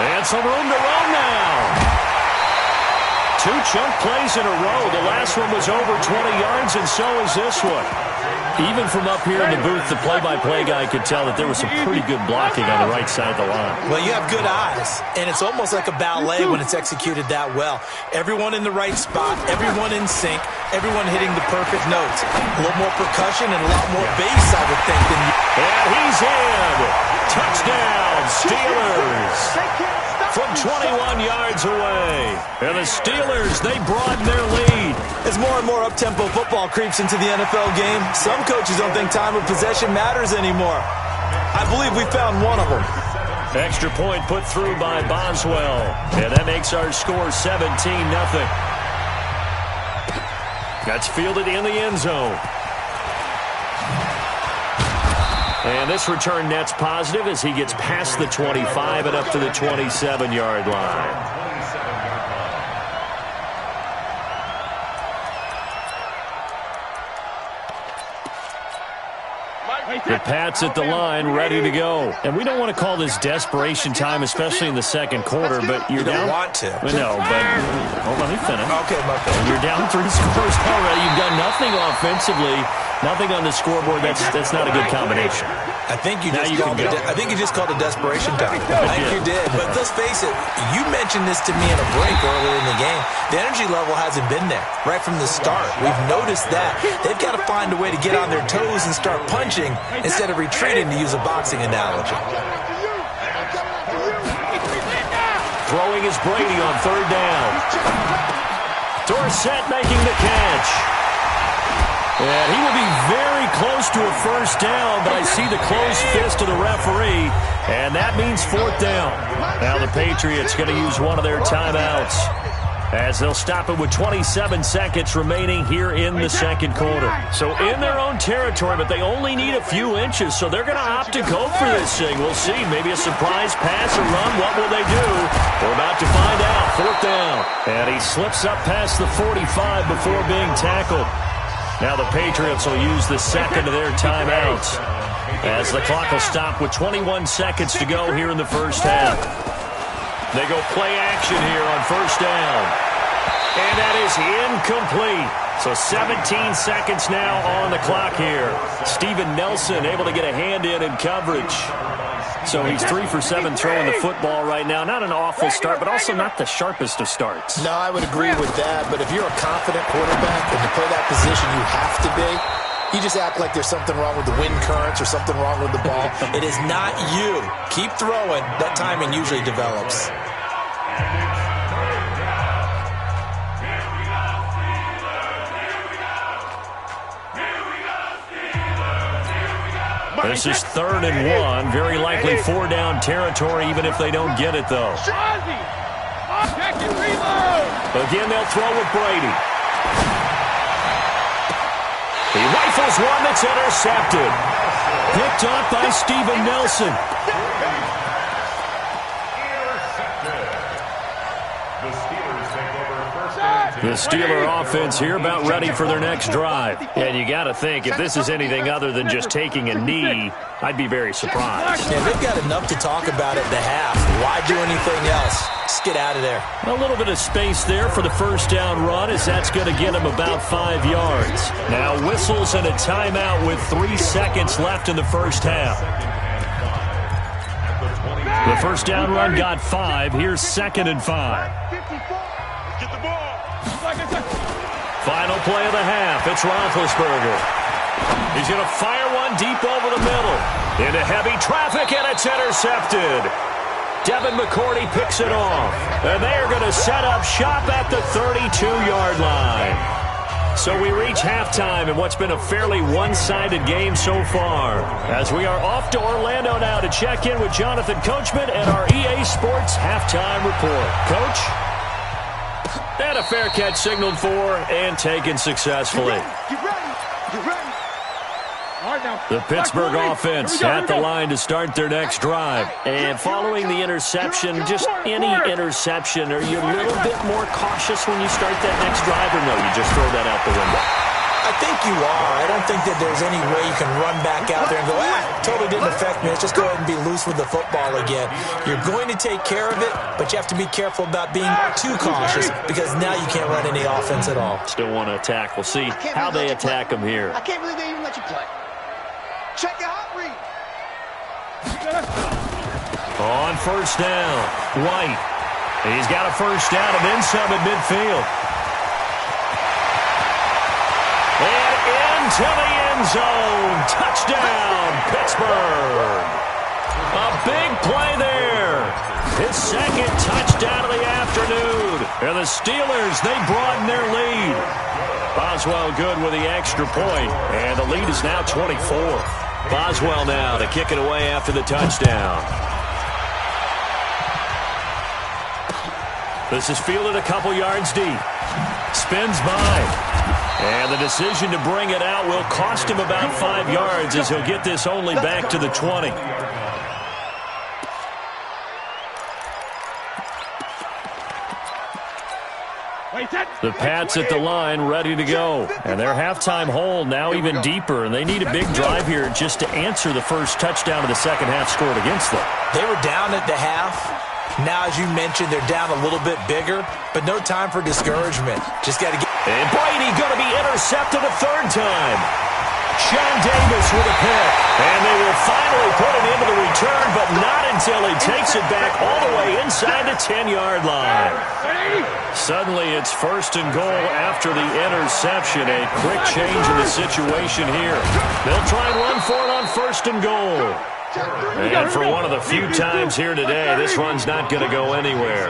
And some room to run now. 2 chunk plays in a row. The last one was over 20 yards, and so is this one. Even from up here in the booth, the play-by-play guy could tell that there was some pretty good blocking on the right side of the line. Well, you have good eyes, and it's almost like a ballet when it's executed that well. Everyone in the right spot, everyone in sync, Everyone hitting the perfect notes. A little more percussion and a lot more bass, I would think. And he's in. Touchdown, Steelers. From 21 yards away. And the Steelers, they broaden their lead. As more and more up-tempo football creeps into the NFL game, some coaches don't think time of possession matters anymore. I believe we found one of them. Extra point put through by Boswell. And that makes our score 17-0. That's fielded in the end zone. And this return net's positive as he gets past the 25 and up to the 27-yard line. The Pats at the line, ready to go. And we don't want to call this desperation time, especially in the second quarter, but you're down. You don't want to. No, but hold on, let me finish. Okay, my bad. You're down 3 scores already. You've done nothing offensively, nothing on the scoreboard. That's not a good combination. I think you just called it desperation time. I think you did. But let's face it, you mentioned this to me in a break earlier in the game. The energy level hasn't been there right from the start. We've noticed that. They've got to find a way to get on their toes and start punching instead of retreating, to use a boxing analogy. Throwing is Brady on third down. Dorsett making the catch. And he will be very close to a first down, but I see the closed fist of the referee, and that means fourth down. Now the Patriots going to use one of their timeouts as they'll stop it with 27 seconds remaining here in the second quarter. So in their own territory, but they only need a few inches, so they're going to opt to go for this thing. We'll see. Maybe a surprise pass or run. What will they do? We're about to find out. Fourth down. And he slips up past the 45 before being tackled. Now the Patriots will use the second of their timeouts as the clock will stop with 21 seconds to go here in the first half. They go play action here on first down. And that is incomplete. So 17 seconds now on the clock here. Steven Nelson able to get a hand in coverage. So he's 3 for 7 throwing the football right now. Not an awful start, but also not the sharpest of starts. No, I would agree with that. But if you're a confident quarterback and to play that position you have to be, you just act like there's something wrong with the wind currents or something wrong with the ball. It is not you. Keep throwing. That timing usually develops. This is 3rd and 1. Very likely 4-down territory, even if they don't get it, though. Again, they'll throw with Brady. He rifles one that's intercepted. Picked up by Steven Nelson. The Steeler offense here about ready for their next drive. And you got to think, if this is anything other than just taking a knee, I'd be very surprised. Yeah, they've got enough to talk about at the half. Why do anything else? Just get out of there. A little bit of space there for the first down run, as that's going to get him about 5 yards. Now whistles and a timeout with 3 seconds left in the first half. The first down run got 5. Here's 2nd and 5. Get the ball. Final play of the half. It's Roethlisberger. He's going to fire one deep over the middle. Into heavy traffic, and it's intercepted. Devin McCourty picks it off. And they are going to set up shop at the 32-yard line. So we reach halftime in what's been a fairly one-sided game so far. As we are off to Orlando now to check in with Jonathan Coachman and our EA Sports halftime report. Coach? And a fair catch signaled for and taken successfully. Get ready. All right, now. The Pittsburgh offense at the line to start their next drive. And following the interception, just any interception, are you a little bit more cautious when you start that next drive, or no, you just throw that out the window? I think you are. I don't think that there's any way you can run back out there and go, totally didn't affect me. Let's just go ahead and be loose with the football again. You're going to take care of it, but you have to be careful about being too cautious because now you can't run any offense at all. Still want to attack. We'll see how they attack them here. I can't believe they even let you play. Check the hot read. On first down, White. He's got a first down and then some at midfield. into the end zone. Touchdown, Pittsburgh. A big play there. His second touchdown of the afternoon. And the Steelers, they broaden their lead. Boswell good with the extra point. And the lead is now 24. Boswell now to kick it away after the touchdown. This is fielded a couple yards deep. Spins by. And the decision to bring it out will cost him about 5 yards as he'll get this only back to the 20. The Pats at the line ready to go. And their halftime hole now even deeper. And they need a big drive here just to answer the first touchdown of the second half scored against them. They were down at the half. Now, as you mentioned, they're down a little bit bigger, but no time for discouragement. Just got to get... And Brady going to be intercepted a third time. Sean Davis with a pick. And they will finally put it into the return, but not until he takes it back all the way inside the 10-yard line. Suddenly, it's first and goal after the interception. A quick change in the situation here. They'll try and run for it on first and goal. And for one of the few times here today, this run's not going to go anywhere.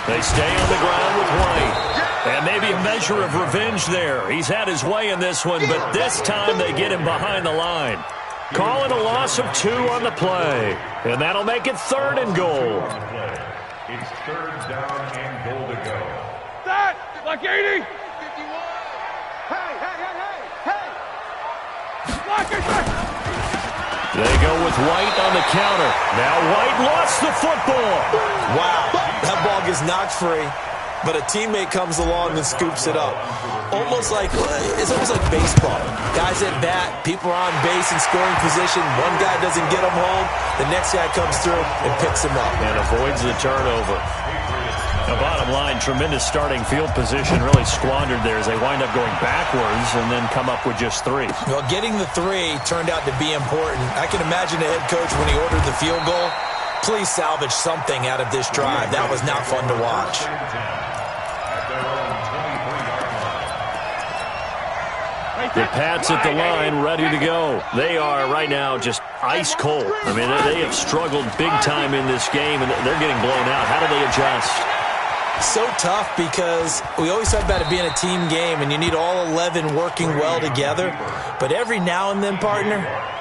They stay on the ground with White. And maybe a measure of revenge there. He's had his way in this one, but this time they get him behind the line. Calling a loss of 2 on the play. And that'll make it third and goal. It's third down and goal to go. That, like 80. They go with White on the counter. Now White lost the football. Wow, that ball gets knocked free, but a teammate comes along and scoops it up. It's almost like baseball. Guys at bat, people are on base in scoring position. One guy doesn't get him home. The next guy comes through and picks him up. And avoids the turnover. The bottom line, tremendous starting field position really squandered there as they wind up going backwards and then come up with just 3. Well, getting the 3 turned out to be important. I can imagine the head coach when he ordered the field goal. Please salvage something out of this drive. That was not fun to watch. The Pats at the line ready to go. They are right now just ice cold. I mean, they have struggled big time in this game, and they're getting blown out. How do they adjust? So tough because we always talk about it being a team game and you need all 11 working well together. But every now and then, partner,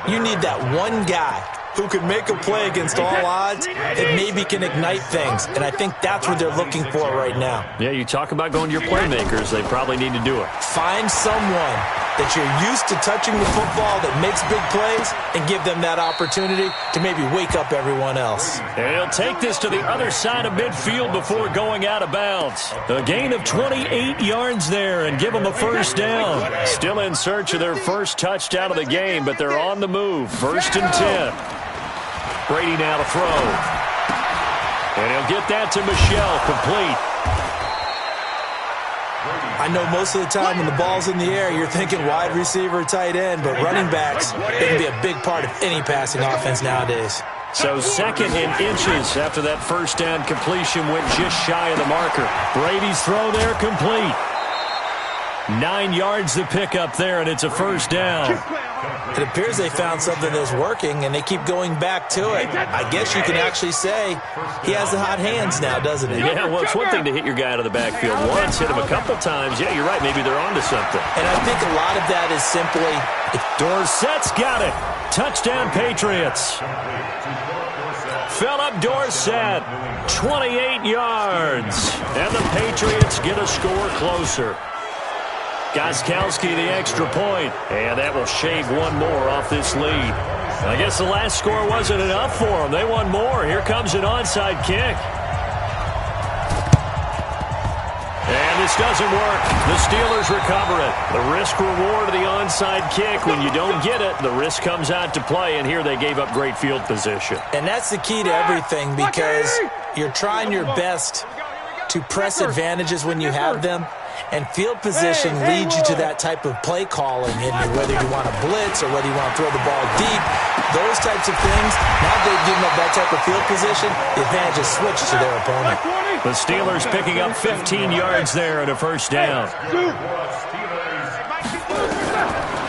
you need that one guy who can make a play against all odds and maybe can ignite things. And I think that's what they're looking for right now. Yeah, you talk about going to your playmakers. They probably need to do it. Find someone that you're used to touching the football that makes big plays and give them that opportunity to maybe wake up everyone else. And he'll take this to the other side of midfield before going out of bounds. A gain of 28 yards there and give them a first down. Still in search of their first touchdown of the game, but they're on the move. First and 10. Brady now to throw. And he'll get that to Michel, complete. I know most of the time when the ball's in the air, you're thinking wide receiver, tight end, but running backs, they can be a big part of any passing offense nowadays. So second in inches after that first down completion went just shy of the marker. Brady's throw there complete. 9 yards the pickup there, and it's a first down. It appears they found something that's working, and they keep going back to it. I guess you can actually say he has the hot hands now, doesn't he? Yeah, well, it's one thing to hit your guy out of the backfield once, hit him a couple times. Yeah, you're right. Maybe they're onto something. And I think a lot of that is simply... Dorsett's got it. Touchdown, Patriots. Philip Dorsett, 28 yards. And the Patriots get a score closer. Gostkowski the extra point, and that will shave one more off this lead. I guess the last score wasn't enough for them. They won more. Here comes an onside kick. And this doesn't work. The Steelers recover it. The risk-reward of the onside kick. When you don't get it, the risk comes out to play, and here they gave up great field position. And that's the key to everything because you're trying your best to press advantages when you have them. And field position leads you to that type of play calling, and whether you want to blitz or whether you want to throw the ball deep, those types of things. Now they've given up that type of field position, the advantage is switched to their opponent. The Steelers picking up 15 yards there at a first down.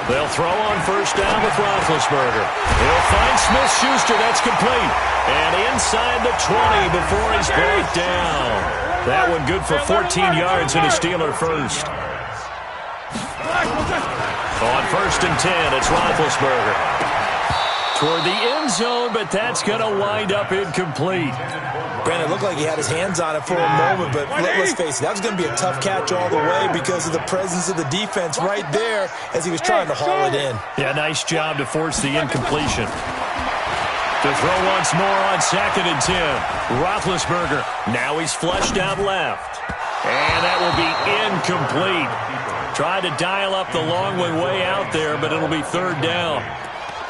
They'll throw on first down with Roethlisberger. He'll find Smith-Schuster. That's complete. And inside the 20 before he's brought down. That one good for 14 yards and a Steeler first. On first and 10, it's Roethlisberger. Toward the end zone, but that's going to wind up incomplete. Brandon, it looked like he had his hands on it for a moment, but let's face it, that was going to be a tough catch all the way because of the presence of the defense right there as he was trying to haul it in. Yeah, nice job to force the incompletion. To throw once more on second and 10. Roethlisberger. Now he's flushed out left. And that will be incomplete. Tried to dial up the long one way out there, but it'll be third down.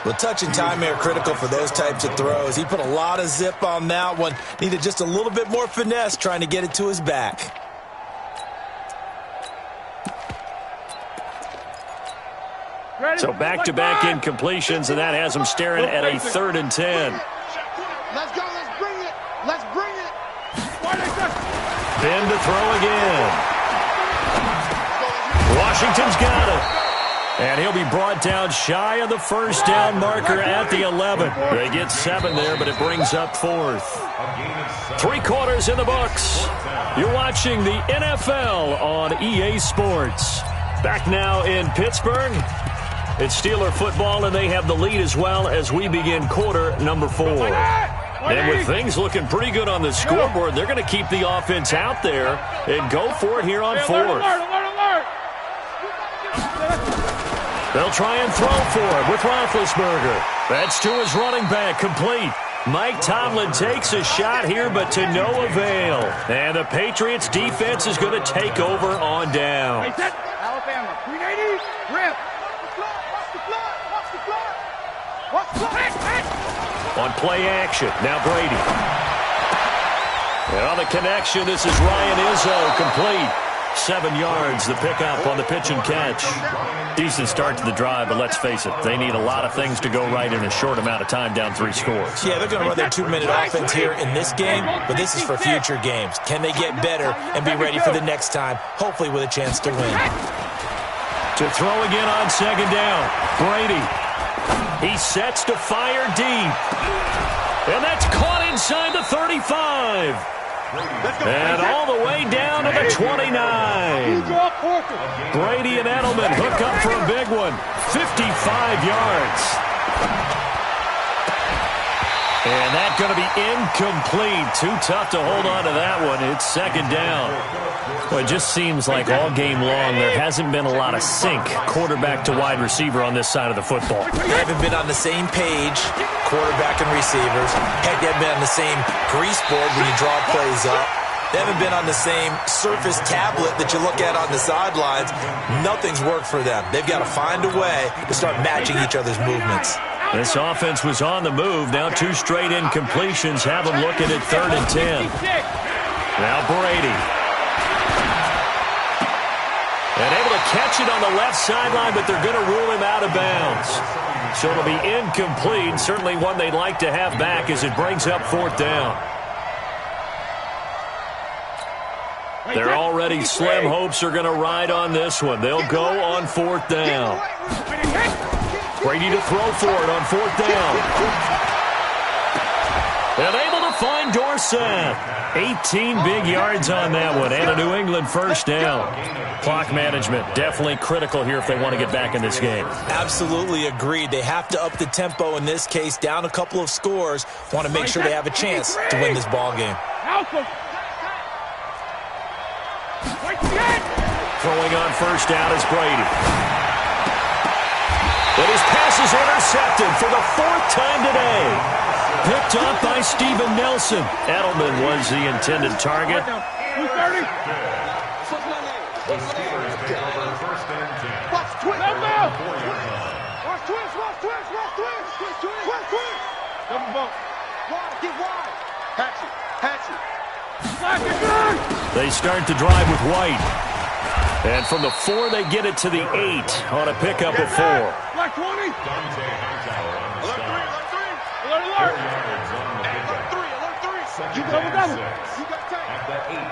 Well, touch and time are critical for those types of throws. He put a lot of zip on that one. Needed just a little bit more finesse trying to get it to his back. So back-to-back incompletions, and that has him staring at a third and 10. Let's go. Let's bring it. Let's bring it. Then to throw again. Washington's got it. And he'll be brought down shy of the first down marker at the 11. They get 7 there, but it brings up fourth. 3 quarters in the books. You're watching the NFL on EA Sports. Back now in Pittsburgh. It's Steeler football, and they have the lead as well as we begin quarter number 4. And with things looking pretty good on the scoreboard, they're going to keep the offense out there and go for it here on fourth. They'll try and throw for it with Roethlisberger. That's to his running back, complete. Mike Tomlin takes a shot here, but to no avail. And the Patriots' defense is going to take over on down. Alabama, 380, rip. Watch the flat. On play action, now Brady. And on the connection, this is Ryan Izzo, complete. 7 yards, the pickup on the pitch and catch. Decent start to the drive, but let's face it, they need a lot of things to go right in a short amount of time, down 3 scores. Yeah, they're going to run their 2-minute offense here in this game, but this is for future games. Can they get better and be ready for the next time, hopefully with a chance to win? To throw again on second down, Brady. He sets to fire deep. And that's caught inside the 35. And all the way down to the 29. Brady and Edelman hook up for a big one. 55 yards. And that's going to be incomplete. Too tough to hold on to that one. It's second down. Well, it just seems like all game long there hasn't been a lot of sync quarterback to wide receiver on this side of the football. They haven't been on the same page, quarterback and receivers. Heck, they haven't been on the same grease board when you draw plays up. They haven't been on the same surface tablet that you look at on the sidelines. Nothing's worked for them. They've got to find a way to start matching each other's movements. This offense was on the move. Now 2 straight incompletions have them looking at third and 10. Now Brady. And able to catch it on the left sideline, but they're going to rule him out of bounds. So it'll be incomplete. Certainly one they'd like to have back as it brings up fourth down. Their already slim hopes are going to ride on this one. They'll go on fourth down. Brady to throw for it on fourth down. And able to find Dorsett. 18 big yards on that one, and a New England first down. Clock management definitely critical here if they want to get back in this game. Absolutely agreed. They have to up the tempo in this case, down a couple of scores. Want to make sure they have a chance to win this ball game. Throwing on first down is Brady. But his pass is intercepted for the 4th time today. Picked up by Steven Nelson. Edelman was the intended target. They start the drive with White. And from the 4, they get it to the 8 on a pickup of 4. Black 20. Alert 3. Double, double. You got tight.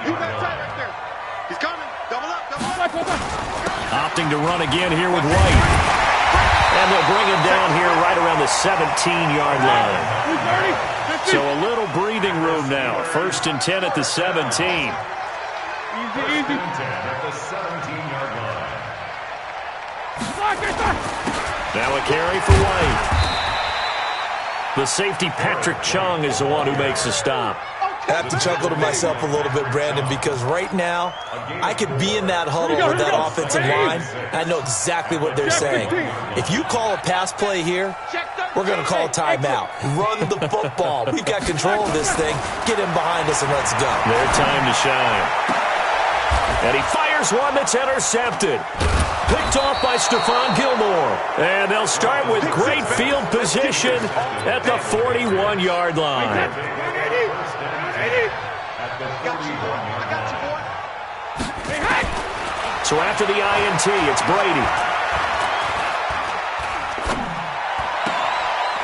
You got tight right there. He's coming. Double up, double up. Opting to run again here with White. And they'll bring him down here right around the 17-yard line. So a little breathing room now. 1st and 10 at the 17. Easy, easy. 1st and 10 at the 17-yard line. Now a carry for White. The safety, Patrick Chung, is the one who makes the stop. I have to chuckle to myself a little bit, Brandon, because right now I could be in that huddle with that offensive line. I know exactly what they're saying. If you call a pass play here, we're going to call a timeout. Run the football. We've got control of this thing. Get him behind us and let's go. Their time to shine. And he fires one that's intercepted. Picked off by Stephon Gilmore. And they'll start with great field position at the 41-yard line. So after the INT, it's Brady.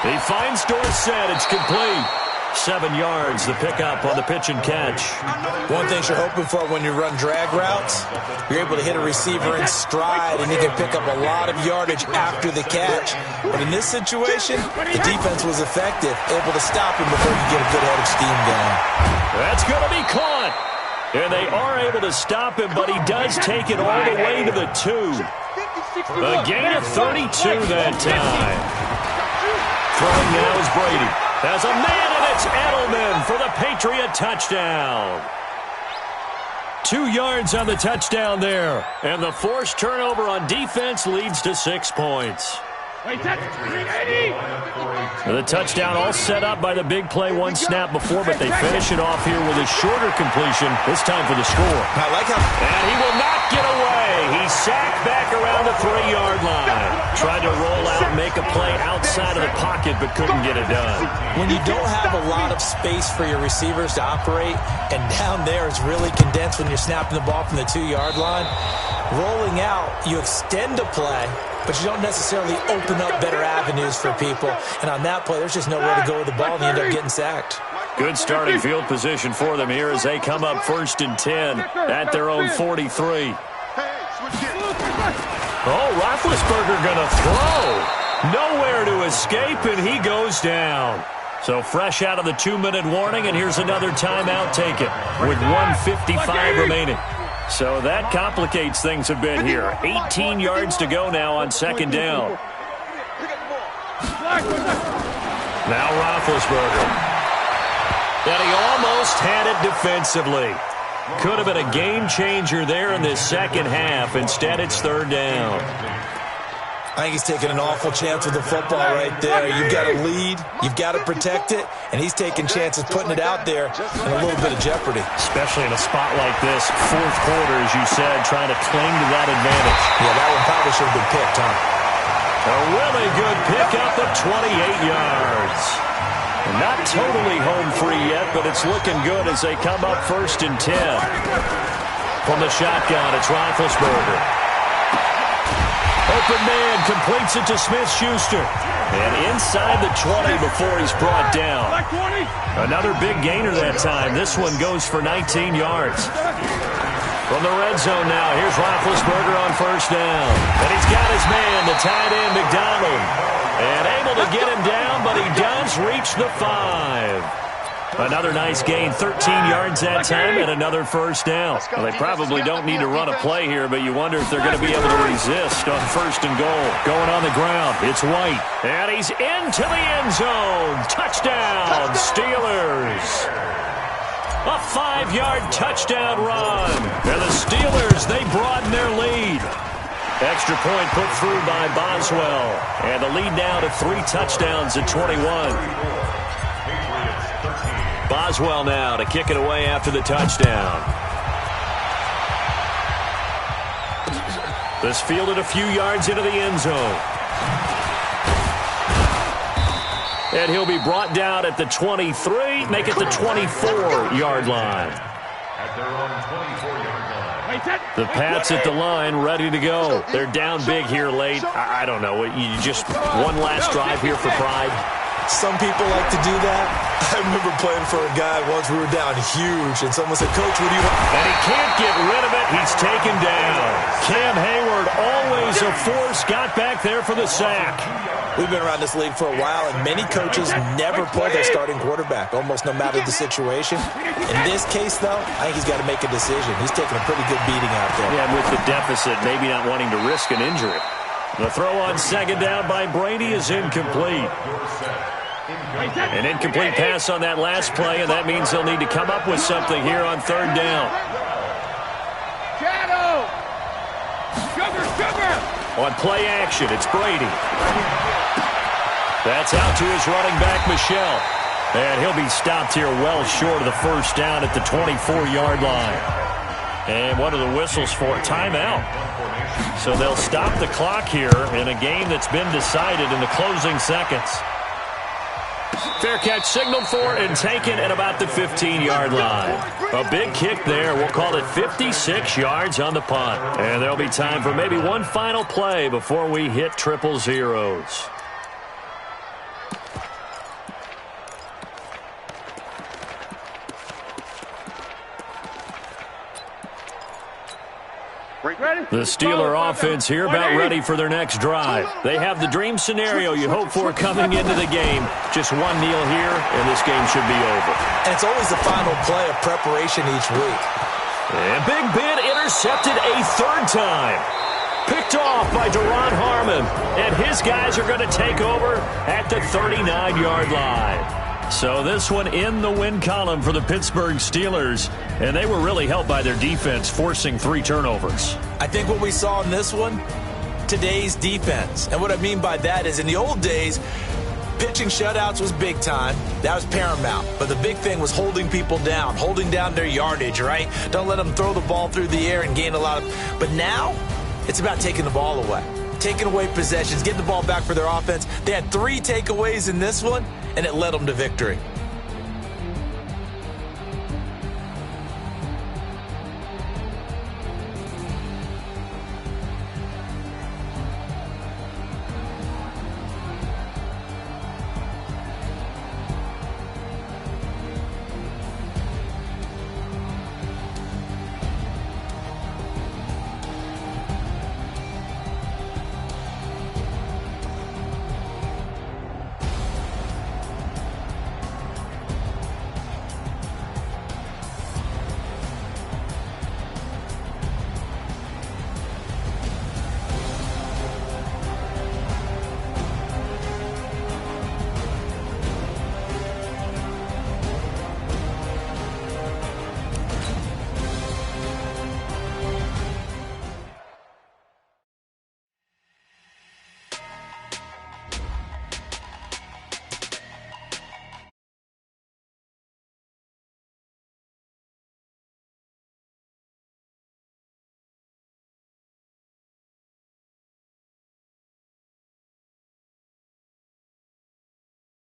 He finds Dorsett. It's complete. 7 yards, the pickup on the pitch and catch. One thing you're hoping for when you run drag routes, you're able to hit a receiver in stride, and he can pick up a lot of yardage after the catch. But in this situation, the defense was effective, able to stop him before he get a good head of steam going. That's going to be caught. And they are able to stop him, but he does take it all the way to the 2. A gain of 32 that time. Throwing now is Brady. Has a man, and it's Edelman for the Patriot touchdown. 2 yards on the touchdown there. And the forced turnover on defense leads to 6 points. The touchdown all set up by the big play one snap before, but they finish it off here with a shorter completion, this time for the score. I like how... And he will not get away. He's sacked back around the 3-yard line. Tried to roll out and make a play outside of the pocket, but couldn't get it done. When you don't have a lot of space for your receivers to operate, and down there it's really condensed when you're snapping the ball from the 2-yard line, rolling out, you extend a play, but you don't necessarily open up better avenues for people. And on that play, there's just nowhere to go with the ball, and you end up getting sacked. Good starting field position for them here as they come up 1st and 10 at their own 43. Oh, Roethlisberger going to throw. Nowhere to escape, and he goes down. So fresh out of the 2-minute warning, and here's another timeout taken with 1:55 remaining. So that complicates things a bit here. 18 yards to go now on 2nd down. Now Roethlisberger. And he almost had it defensively. Could have been a game changer there in this second half. Instead, it's 3rd down. I think he's taking an awful chance with the football right there. You've got to lead, you've got to protect it, and he's taking chances putting it out there in a little bit of jeopardy. Especially in a spot like this, 4th quarter, as you said, trying to cling to that advantage. Yeah, that one probably should have been picked, huh? A really good pickup of 28 yards. Not totally home free yet, but it's looking good as they come up 1st and 10. From the shotgun, it's Roethlisberger. Open man completes it to Smith-Schuster. And inside the 20 before he's brought down. Another big gainer that time. This one goes for 19 yards. From the red zone now, here's Roethlisberger on 1st down. And he's got his man, the tight end, McDonald. And able to get him down, but he does reach the 5. Another nice gain, 13 yards that time, and another 1st down. Well, they probably don't need to run a play here, but you wonder if they're going to be able to resist on 1st and goal. Going on the ground, it's White. And he's into the end zone. Touchdown, Steelers. A 5-yard touchdown run. And the Steelers, they broaden their lead. Extra point put through by Boswell. And the lead now to 3 touchdowns at 21. Boswell now to kick it away after the touchdown. This fielded a few yards into the end zone. And he'll be brought down at the 23, make it the 24-yard line. At their own 24-yard line. The Pats at the line, ready to go. They're down big here late. I don't know. You just one last drive here for pride. Some people like to do that. I remember playing for a guy once. We were down huge, and someone said, "Coach, what do you want?" And he can't get rid of it. He's taken down. Cam Hayward, always a force, got back there for the sack. We've been around this league for a while, and many coaches never pull their starting quarterback, almost no matter the situation. In this case, though, I think he's got to make a decision. He's taking a pretty good beating out there. Yeah, and with the deficit, maybe not wanting to risk an injury. The throw on second down by Brady is incomplete. An incomplete pass on that last play, and that means they'll need to come up with something here on third down. Shadow! Sugar! On play action, it's Brady. That's out to his running back, Michel. And he'll be stopped here well short of the first down at the 24-yard line. And what are the whistles for? Timeout. So they'll stop the clock here in a game that's been decided in the closing seconds. Fair catch signaled for and taken at about the 15-yard line. A big kick there. We'll call it 56 yards on the punt. And there'll be time for maybe one final play before we hit triple zeros. The Steeler offense here about ready for their next drive. They have the dream scenario you hope for coming into the game. Just one kneel here, and this game should be over. And it's always the final play of preparation each week. And Big Ben intercepted a third time. Picked off by Duron Harmon. And his guys are going to take over at the 39-yard line. So this one in the win column for the Pittsburgh Steelers. And they were really helped by their defense, forcing 3 turnovers. I think what we saw in this one, today's defense. And what I mean by that is in the old days, pitching shutouts was big time. That was paramount. But the big thing was holding people down, holding down their yardage, right? Don't let them throw the ball through the air and gain a lot of... But now, it's about taking the ball away. Taking away possessions, getting the ball back for their offense. They had 3 takeaways in this one, and it led them to victory.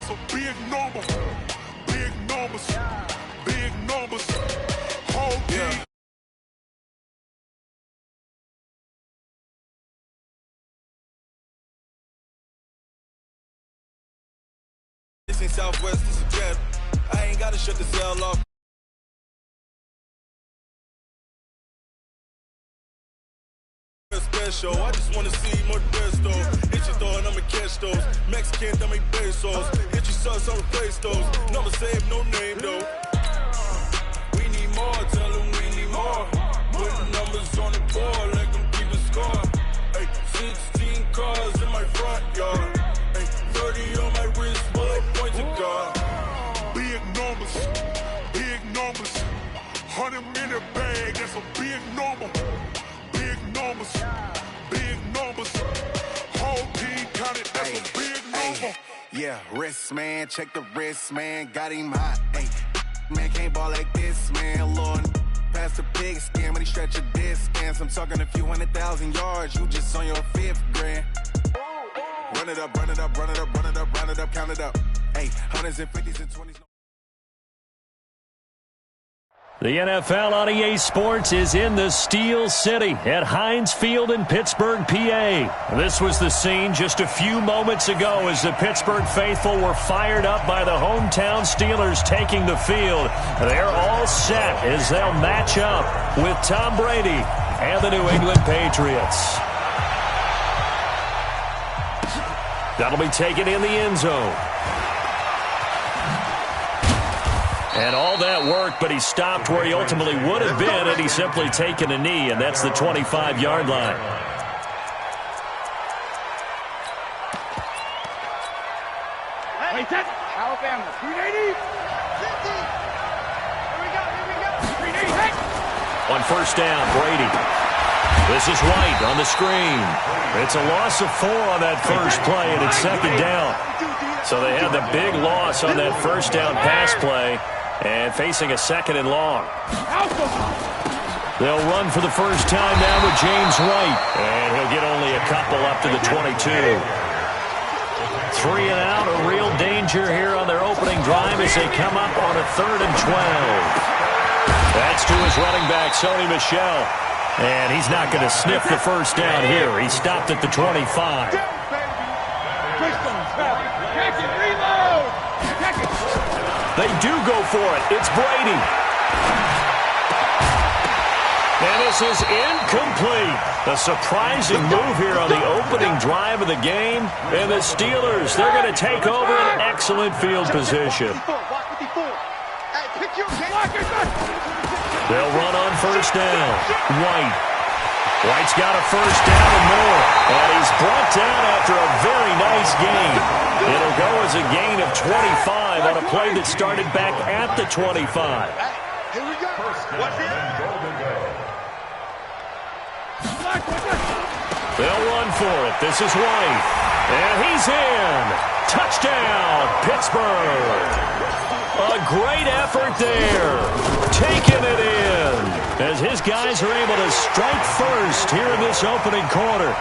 So big numbers, big numbers, big numbers. Whole team. This ain't Southwest, this is Jet. I ain't gotta shut the cell off. Special, I just wanna see more resto. Hit your door and I'ma catch those. Mexican, dame pesos. Hit your sus, I'll replace those. Number save, no name though. We need more, tell them we need more. Putting numbers on the board, let them keep a score. Ay, 16 cars in my front yard. Ay, 30 on my wrist, bullet point to God. Big numbers, big numbers. 100-minute bag, that's a big number. Big numbers, big numbers. Whole team counted, that's a big number. Yeah, wrist man, check the wrist man, got him hot. Ay, man can't ball like this, man. Lord, past the pig skin when he stretch a disc. I'm talking a few 100,000 yards, you just on your 5th grand. Run it up, run it up, run it up, run it up, run it up, count it up. Ay, 100s and 50s and 20s. The NFL on EA Sports is in the Steel City at Heinz Field in Pittsburgh, PA. This was the scene just a few moments ago as the Pittsburgh faithful were fired up by the hometown Steelers taking the field. They're all set as they'll match up with Tom Brady and the New England Patriots. That'll be taken in the end zone. And all that work, but he stopped where he ultimately would have been had he simply taken a knee, and that's the 25-yard line. Hey, Alabama, 380. Here we go. 380. On first down, Brady. This is White on the screen. It's a loss of 4 on that first play, and it's second down. So they had the big loss on that first down pass play. And facing a second and long. They'll run for the first time now with James White. And he'll get only a couple up to the 22. 3 and out, a real danger here on their opening drive as they come up on a 3rd and 12. That's to his running back, Sony Michel. And he's not going to sniff the first down here. He stopped at the 25. They do go for it. It's Brady. And this is incomplete. A surprising move here on the opening drive of the game. And the Steelers, they're going to take over an excellent field position. They'll run on first down. White's got a first down and more. And he's brought down after a very nice gain. It'll go as a gain of 25 on a play that started back at the 25. Here we go. What's it? They'll run for it. This is White. And he's in. Touchdown, Pittsburgh. A great effort there. Taking it in. As his guys are able to strike first here in this opening quarter.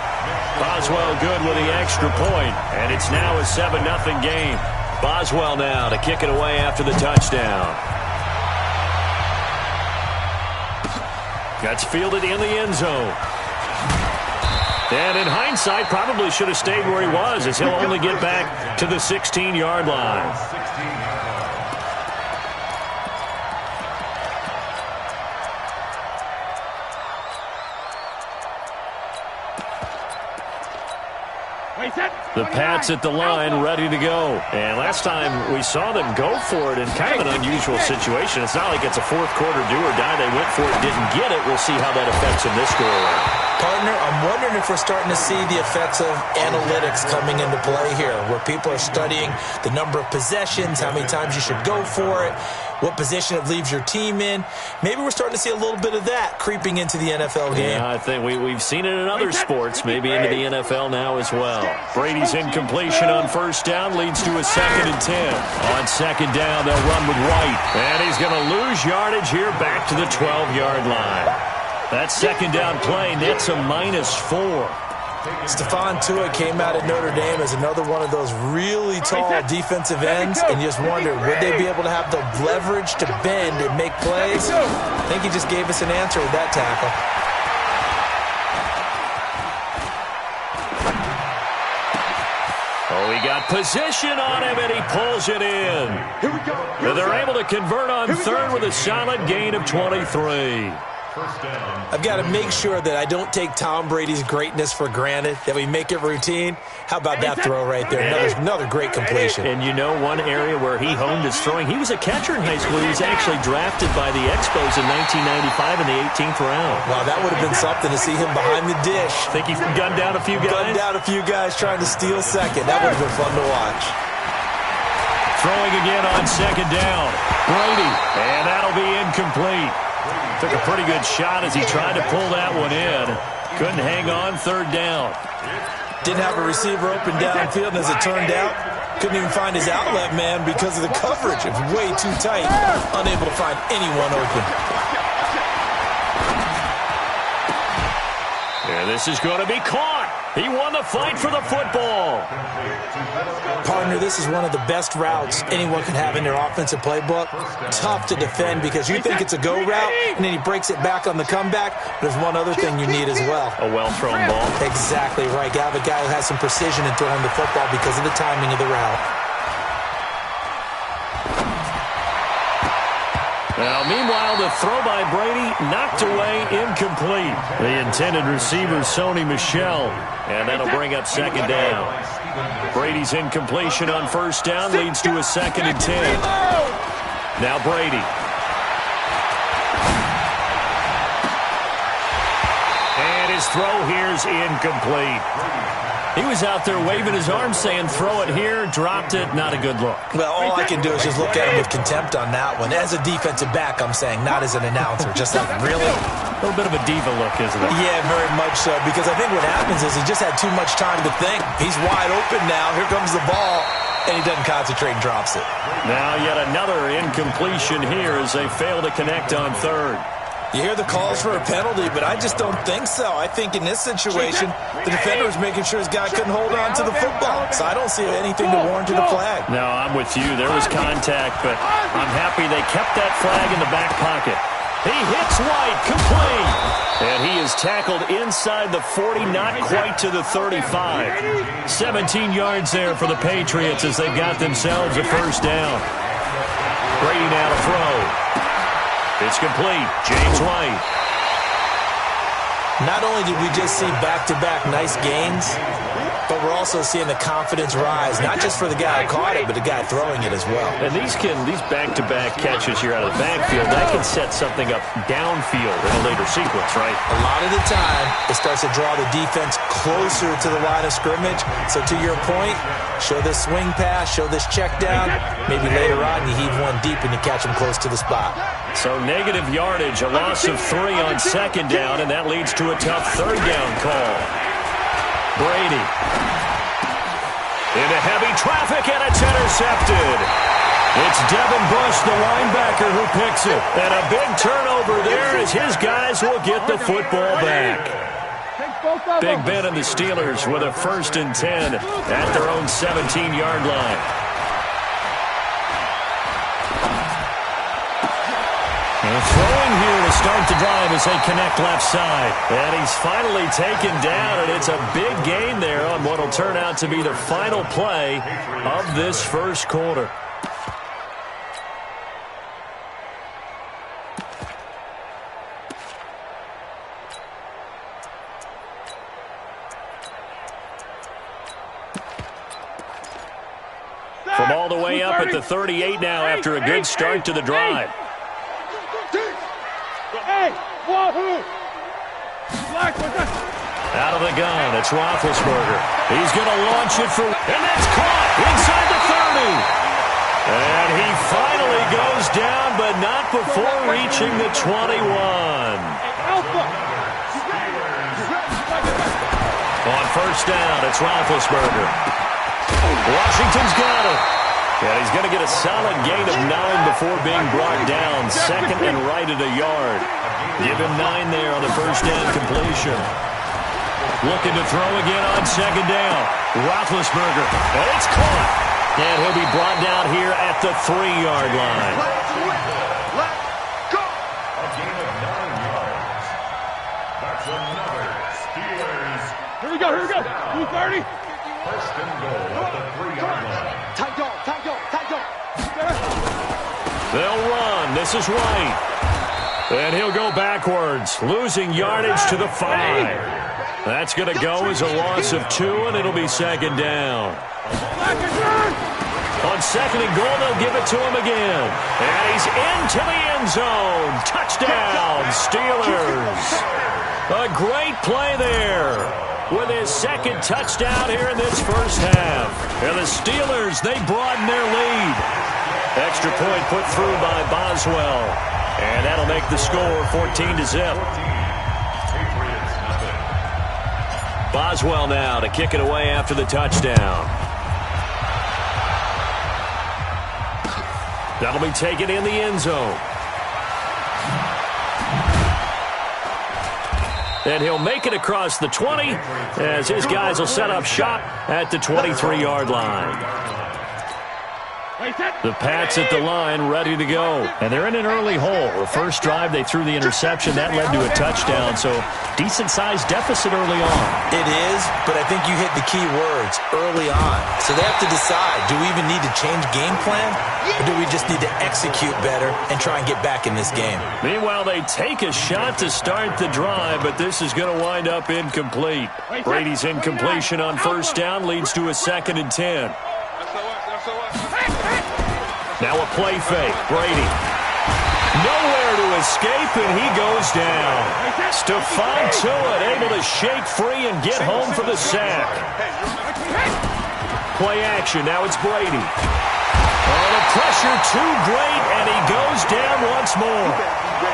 Boswell good with the extra point, and it's now a 7-0 game. Boswell now to kick it away after the touchdown. That's fielded in the end zone. And in hindsight, probably should have stayed where he was, as he'll only get back to the 16-yard line. The Pats at the line, ready to go. And last time we saw them go for it in kind of an unusual situation. It's not like it's a fourth quarter do or die. They went for it, didn't get it. We'll see how that affects them this go-around. Partner, I'm wondering if we're starting to see the effects of analytics coming into play here, where people are studying the number of possessions, how many times you should go for it, what position it leaves your team in. Maybe we're starting to see a little bit of that creeping into the NFL game. Yeah, I think we've seen it in other sports, maybe into the NFL now as well. Brady's incompletion on first down leads to a 2nd and 10. On second down, they'll run with White. And he's going to lose yardage here back to the 12-yard line. That second down play nets a -4. Stephon Tuitt came out at Notre Dame as another one of those really tall defensive ends, and you just wondered, would they be able to have the leverage to bend and make plays? I think he just gave us an answer with that tackle. Oh, he got position on him, and he pulls it in. Here we go. They're able to convert on third with a solid gain of 23. I've got to make sure that I don't take Tom Brady's greatness for granted, that we make it routine. How about that throw right there? Another great completion. And you know one area where he honed his throwing, he was a catcher in high school. He was actually drafted by the Expos in 1995 in the 18th round. Wow, that would have been something to see him behind the dish. Think he gunned down a few guys? Gunned down a few guys trying to steal second. That would have been fun to watch. Throwing again on second down. Brady, and that'll be incomplete. Took a pretty good shot as he tried to pull that one in. Couldn't hang on, third down. Didn't have a receiver open downfield, and as it turned out, couldn't even find his outlet man because of the coverage. It was way too tight. Unable to find anyone open. And this is going to be caught. He won the fight for the football. Partner, this is one of the best routes anyone could have in their offensive playbook. Tough to defend because you think it's a go route, and then he breaks it back on the comeback. There's one other thing you need as well. A well-thrown ball. Exactly right. You have a guy who has some precision in throwing the football because of the timing of the route. Now, meanwhile, the throw by Brady knocked away, incomplete. The intended receiver, Sony Michel, and that'll bring up second down. Brady's incompletion on first down leads to a 2nd and 10. Now Brady. And his throw here is incomplete. He was out there waving his arms saying, throw it here, dropped it, not a good look. Well, all I can do is just look at him with contempt on that one. As a defensive back, I'm saying, not as an announcer. Just like, really? A little bit of a diva look, isn't it? Yeah, very much so, because I think what happens is he just had too much time to think. He's wide open now. Here comes the ball, and he doesn't concentrate and drops it. Now yet another incompletion here as they fail to connect on third. You hear the calls for a penalty, but I just don't think so. I think in this situation, the defender was making sure his guy couldn't hold on to the football. So I don't see anything to warrant a flag. No, I'm with you. There was contact, but I'm happy they kept that flag in the back pocket. He hits White, complete. And he is tackled inside the 40, not quite to the 35. 17 yards there for the Patriots as they got themselves a first down. Brady now to throw. It's complete. James White. Not only did we just see back-to-back nice gains, but we're also seeing the confidence rise, not just for the guy who caught it, but the guy throwing it as well. And these back-to-back catches here out of the backfield, that can set something up downfield in a later sequence, right? A lot of the time, it starts to draw the defense closer to the line of scrimmage. So to your point, show this swing pass, show this check down. Maybe later on you heave one deep and you catch him close to the spot. So negative yardage, a loss of 3 on second down, and that leads to a tough third down call. Brady. Into heavy traffic, and it's intercepted. It's Devin Bush, the linebacker, who picks it. And a big turnover there as his guys will get the football back. Big Ben and the Steelers with a 1st and 10 at their own 17-yard line. And throwing here to start the drive as they connect left side. And he's finally taken down, and it's a big gain there on what will turn out to be the final play of this first quarter. From all the way up at the 38 now after a good start to the drive. Out of the gun, it's Roethlisberger. He's going to launch it for, and that's caught inside the 30. And he finally goes down, but not before reaching the 21. On first down, it's Roethlisberger. Washington's got it. And he's going to get a solid gain of 9 before being brought down. 2nd and right at a yard. Give him 9 there on the first down completion. Looking to throw again on second down. Roethlisberger. And it's caught. And he'll be brought down here at the 3-yard line. A gain of 9 yards. That's another Steelers. Here we go. 230. First and goal at the 3-yard line. Tight dog. They'll run. This is White. And he'll go backwards, losing yardage to the 5. That's going to go as a loss of 2, and it'll be second down. On second and goal, they'll give it to him again. And he's into the end zone. Touchdown, Steelers. A great play there with his second touchdown here in this first half. And the Steelers, they broaden their lead. Extra point put through by Boswell. And that'll make the score 14-0. Boswell now to kick it away after the touchdown. That'll be taken in the end zone. And he'll make it across the 20 as his guys will set up shop at the 23-yard line. The Pats at the line, ready to go. And they're in an early hole. The first drive, they threw the interception. That led to a touchdown, so decent-sized deficit early on. It is, but I think you hit the key words, early on. So they have to decide, do we even need to change game plan, or do we just need to execute better and try and get back in this game? Meanwhile, they take a shot to start the drive, but this is going to wind up incomplete. Brady's incompletion on first down leads to a 2nd and 10. Now a play fake. Brady. Nowhere to escape, and he goes down. Stephon Tuitt able to shake free and get home for the sack. Play action. Now it's Brady. Oh, the pressure too great, and he goes down once more.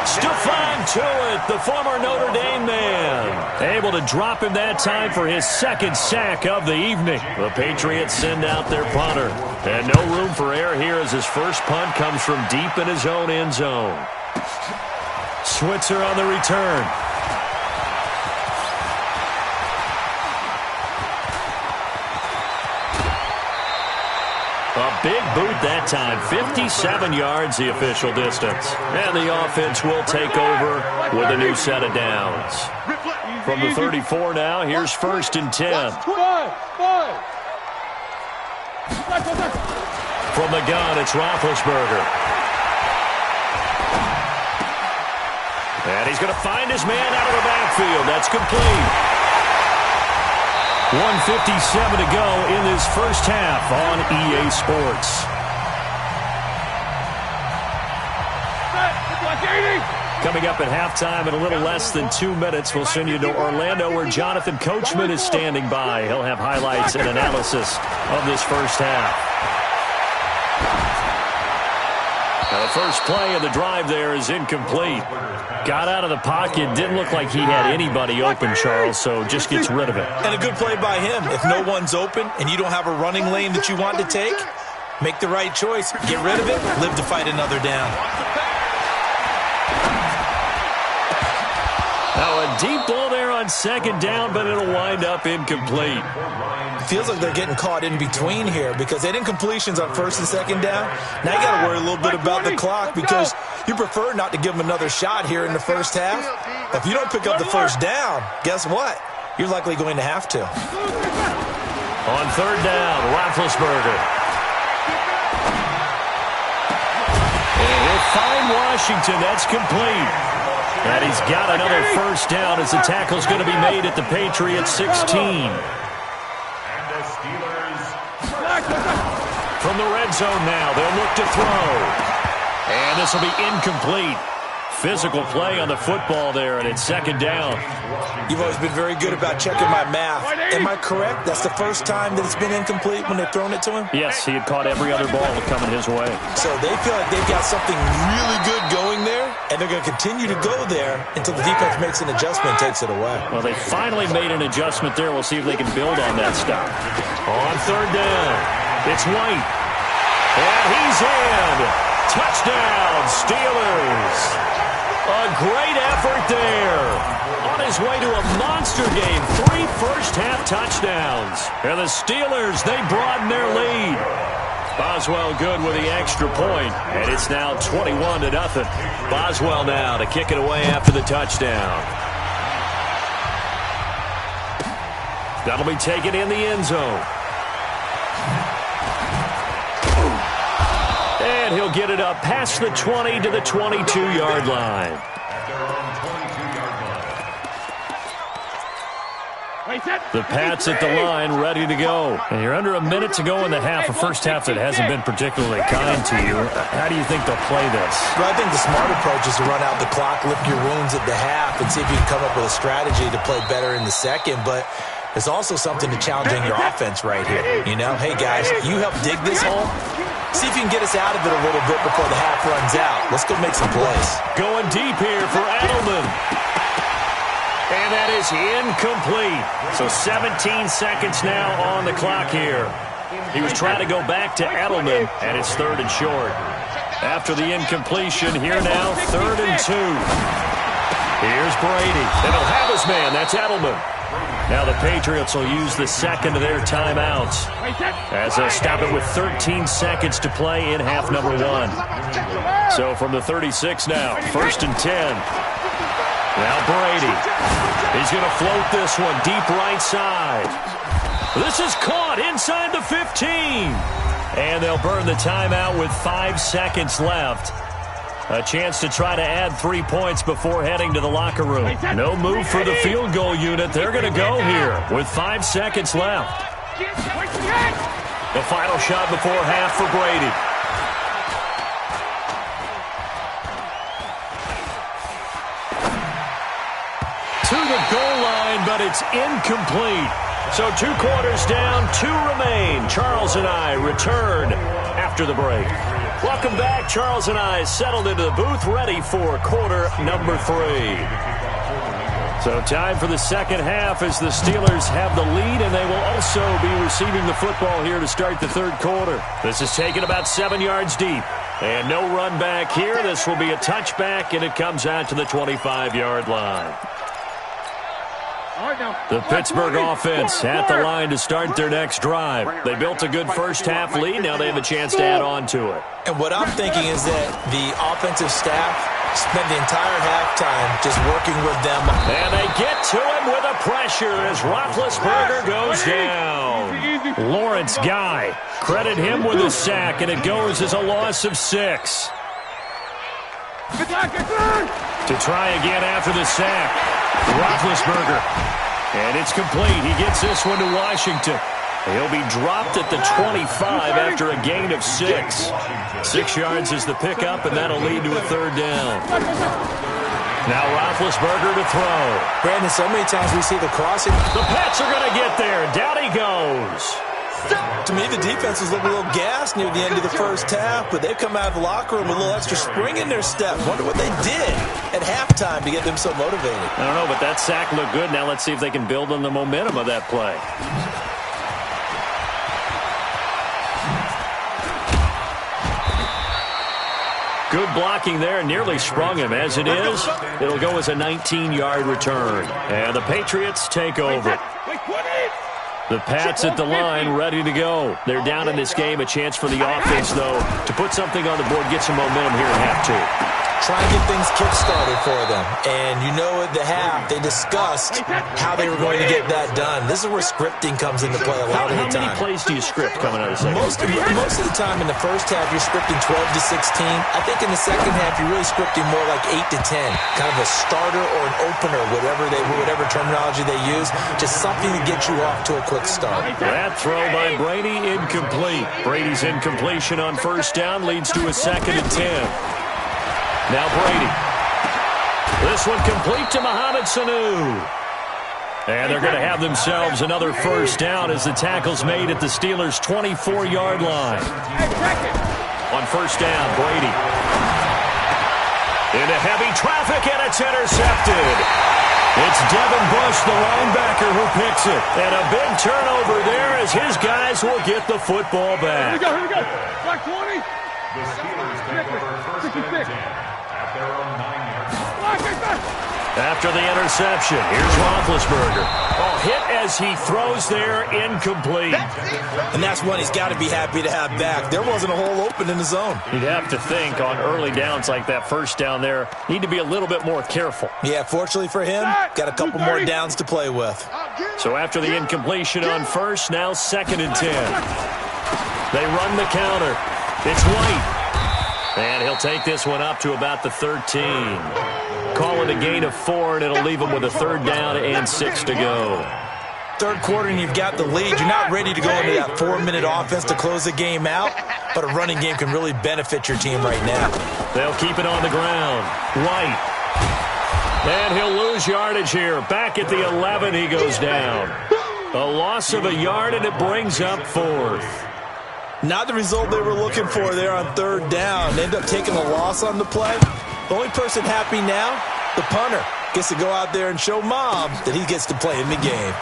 Stephon Tuitt, the former Notre Dame man, able to drop him that time for his 2nd sack of the evening. The Patriots send out their punter. And no room for error here as his first punt comes from deep in his own end zone. Switzer on the return. A big boot that time. 57 yards the official distance. And the offense will take over with a new set of downs. From the 34 now, here's 1st and 10. From the gun, it's Roethlisberger. And he's going to find his man out of the backfield. That's complete. 1:57 to go in this first half on EA Sports. Coming up at halftime in a little less than 2 minutes, we'll send you to Orlando where Jonathan Coachman is standing by. He'll have highlights and analysis of this first half. Now the first play of the drive there is incomplete. Got out of the pocket, didn't look like he had anybody open, Charles, so just gets rid of it. And a good play by him. If no one's open and you don't have a running lane that you want to take, make the right choice. Get rid of it, live to fight another down. Now a deep ball there on 2nd down, but it'll wind up incomplete. Feels like they're getting caught in between here because they had incompletions on 1st and 2nd down. Now you got to worry a little bit about the clock because you prefer not to give them another shot here in the first half. If you don't pick up the first down, guess what? You're likely going to have to. On 3rd down, Roethlisberger. And he'll find Washington. That's complete. And he's got another first down as the tackle's going to be made at the Patriots 16. From the red zone now, they'll look to throw. And this will be incomplete. Physical play on the football there, and it's 2nd down. You've always been very good about checking my math. Am I correct? That's the first time that it's been incomplete when they've thrown it to him? Yes, he had caught every other ball coming his way. So they feel like they've got something really good going there, and they're going to continue to go there until the defense makes an adjustment and takes it away. Well, they finally made an adjustment there. We'll see if they can build on that stop. On 3rd down, it's White. And he's in. Touchdown, Steelers. A great effort there. On his way to a monster game. 3 first-half touchdowns. And the Steelers, they broaden their lead. Boswell good with the extra point. And it's now 21-0. Boswell now to kick it away after the touchdown. That'll be taken in the end zone. And he'll get it up past the 20 to the 22-yard line. The Pats at the line, ready to go. And you're under a minute to go in the half, a first half that hasn't been particularly kind to you. How do you think they'll play this? Well, I think the smart approach is to run out the clock, lick your wounds at the half, and see if you can come up with a strategy to play better in the second. But there's also something to challenging your offense right here. You know, hey, guys, you help dig this hole. See if you can get us out of it a little bit before the half runs out. Let's go make some plays. Going deep here for Edelman. And that is incomplete. So 17 seconds now on the clock here. He was trying to go back to Edelman, and it's 3rd and short. After the incompletion, here now, 3rd and 2. Here's Brady. And he'll have his man. That's Edelman. Now the Patriots will use the second of their timeouts as they'll stop it with 13 seconds to play in half number 1. So from the 36 now, 1st and 10. Now Brady. He's going to float this one deep right side. This is caught inside the 15. And they'll burn the timeout with 5 seconds left. A chance to try to add 3 points before heading to the locker room. No move for the field goal unit. They're going to go here with 5 seconds left. The final shot before half for Brady. To the goal line, but it's incomplete. So 2 quarters down, 2 remain. Charles and I return after the break. Welcome back. Charles and I settled into the booth, ready for quarter number 3. So time for the second half as the Steelers have the lead, and they will also be receiving the football here to start the third quarter. This is taken about 7 yards deep. And no run back here. This will be a touchback, and it comes out to the 25-yard line. The Pittsburgh offense at the line to start their next drive. They built a good first half lead. Now they have a chance to add on to it. And what I'm thinking is that the offensive staff spent the entire halftime just working with them. And they get to him with a pressure as Roethlisberger goes down. Lawrence Guy, credit him with a sack, and it goes as a loss of 6. To try again after the sack. Roethlisberger. And it's complete. He gets this one to Washington. He'll be dropped at the 25 after a gain of 6. 6 yards is the pickup, and that'll lead to a third down. Now Roethlisberger to throw. Brandon, so many times we see the crossing. The Pats are going to get there. Down he goes. To me, the defense was looking a little gassed near the end of the first half, but they come out of the locker room with a little extra spring in their step. Wonder what they did at halftime to get them so motivated. I don't know, but that sack looked good. Now let's see if they can build on the momentum of that play. Good blocking there. Nearly sprung him. As it is, it'll go as a 19-yard return. And the Patriots take over. The Pats at the line, ready to go. They're down in this game. A chance for the offense, though, to put something on the board, get some momentum here in half 2. Try and get things kick-started for them. And you know at the half, they discussed how they were going to get that done. This is where scripting comes into play a lot of the time. How many plays do you script coming out of the second? Most of the time in the first half, you're scripting 12 to 16. I think in the second half, you're really scripting more like 8 to 10. Kind of a starter or an opener, whatever terminology they use. Just something to get you off to a quick start. That throw by Brady, incomplete. Brady's incompletion on first down leads to a 2nd and 10. Now Brady. This one complete to Mohamed Sanu. And they're going to have themselves another first down as the tackle's made at the Steelers' 24-yard line. On first down, Brady. Into heavy traffic, and it's intercepted. It's Devin Bush, the linebacker, who picks it. And a big turnover there as his guys will get the football back. Here we go. Black 20. The Steelers take over first and 10 at their own 9-yard line. After the interception, here's Roethlisberger. Oh, hit as he throws there, incomplete. And that's one he's got to be happy to have back. There wasn't a hole open in the zone. You'd have to think on early downs like that first down there, need to be a little bit more careful. Yeah, fortunately for him, got a couple more downs to play with. So after the incompletion on first, now 2nd and 10. They run the counter. It's White. And he'll take this one up to about the 13. Call it a gain of 4, and it'll leave him with a third down and 6 to go. Third quarter, and you've got the lead. You're not ready to go into that 4-minute offense to close the game out, but a running game can really benefit your team right now. They'll keep it on the ground. White. And he'll lose yardage here. Back at the 11, he goes down. A loss of a yard, and it brings up 4th. Not the result they were looking for there on third down. They end up taking a loss on the play. The only person happy now, the punter, gets to go out there and show Mom that he gets to play in the game.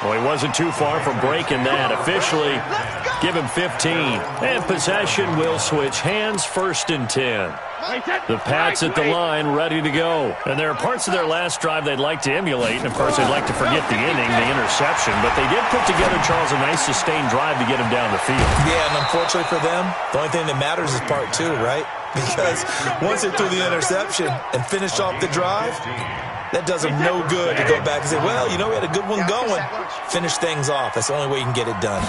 Well, he wasn't too far from breaking that. Officially, give him 15. And possession will switch hands, 1st and 10. The Pats at the line, ready to go. And there are parts of their last drive they'd like to emulate, and of course they'd like to forget the inning, the interception, but they did put together, Charles, a nice sustained drive to get him down the field. Yeah, and unfortunately for them, the only thing that matters is part 2, right? Because once they threw the interception and finished off the drive, that does them no good to go back and say, well, you know, we had a good one going. Finish things off. That's the only way you can get it done.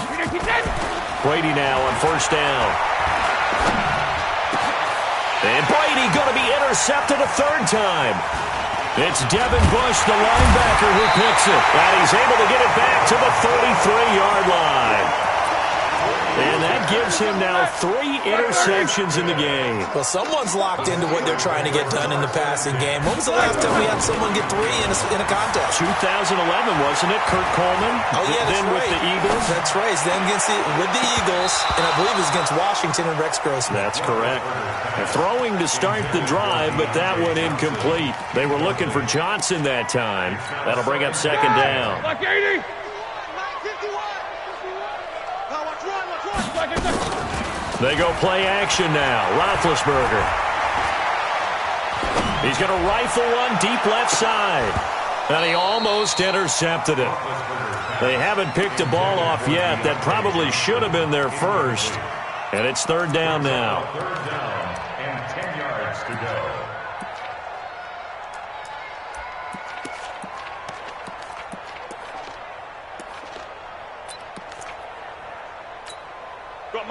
Brady now on 1st down. And Brady going to be intercepted a 3rd time. It's Devin Bush, the linebacker, who picks it. And he's able to get it back to the 33-yard line. And that gives him now 3 interceptions in the game. Well, someone's locked into what they're trying to get done in the passing game. When was the last time we had someone get 3 in a contest? 2011, wasn't it? Kurt Coleman? Oh, yeah, that's then right. with the Eagles? That's right. Then with the Eagles, and I believe it was against Washington and Rex Grossman. That's correct. And throwing to start the drive, but that one incomplete. They were looking for Johnson that time. That'll bring up 2nd down. Like 80. They go play action now. Roethlisberger. He's going to rifle one deep left side. And he almost intercepted it. They haven't picked a ball off yet. That probably should have been their first. And it's 3rd down now. 3rd down and 10 yards to go.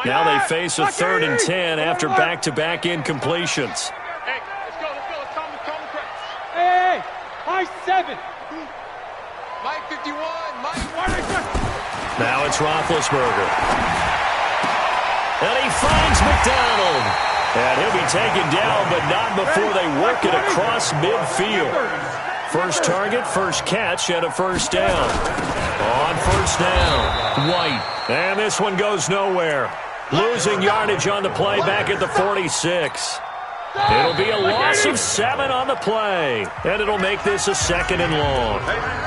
Now they face a 3rd and 10 after back-to-back incompletions. Hey, let's go. Let's calm the crowd. Hey, high 7. Mike 51. Mike. Now it's Roethlisberger. And he finds McDonald. And he'll be taken down, but not before they work it across midfield. First target, first catch, and a 1st down. On 1st down, White. And this one goes nowhere. Losing yardage on the play back at the 46. It'll be a loss of 7 on the play. And it'll make this a 2nd and long.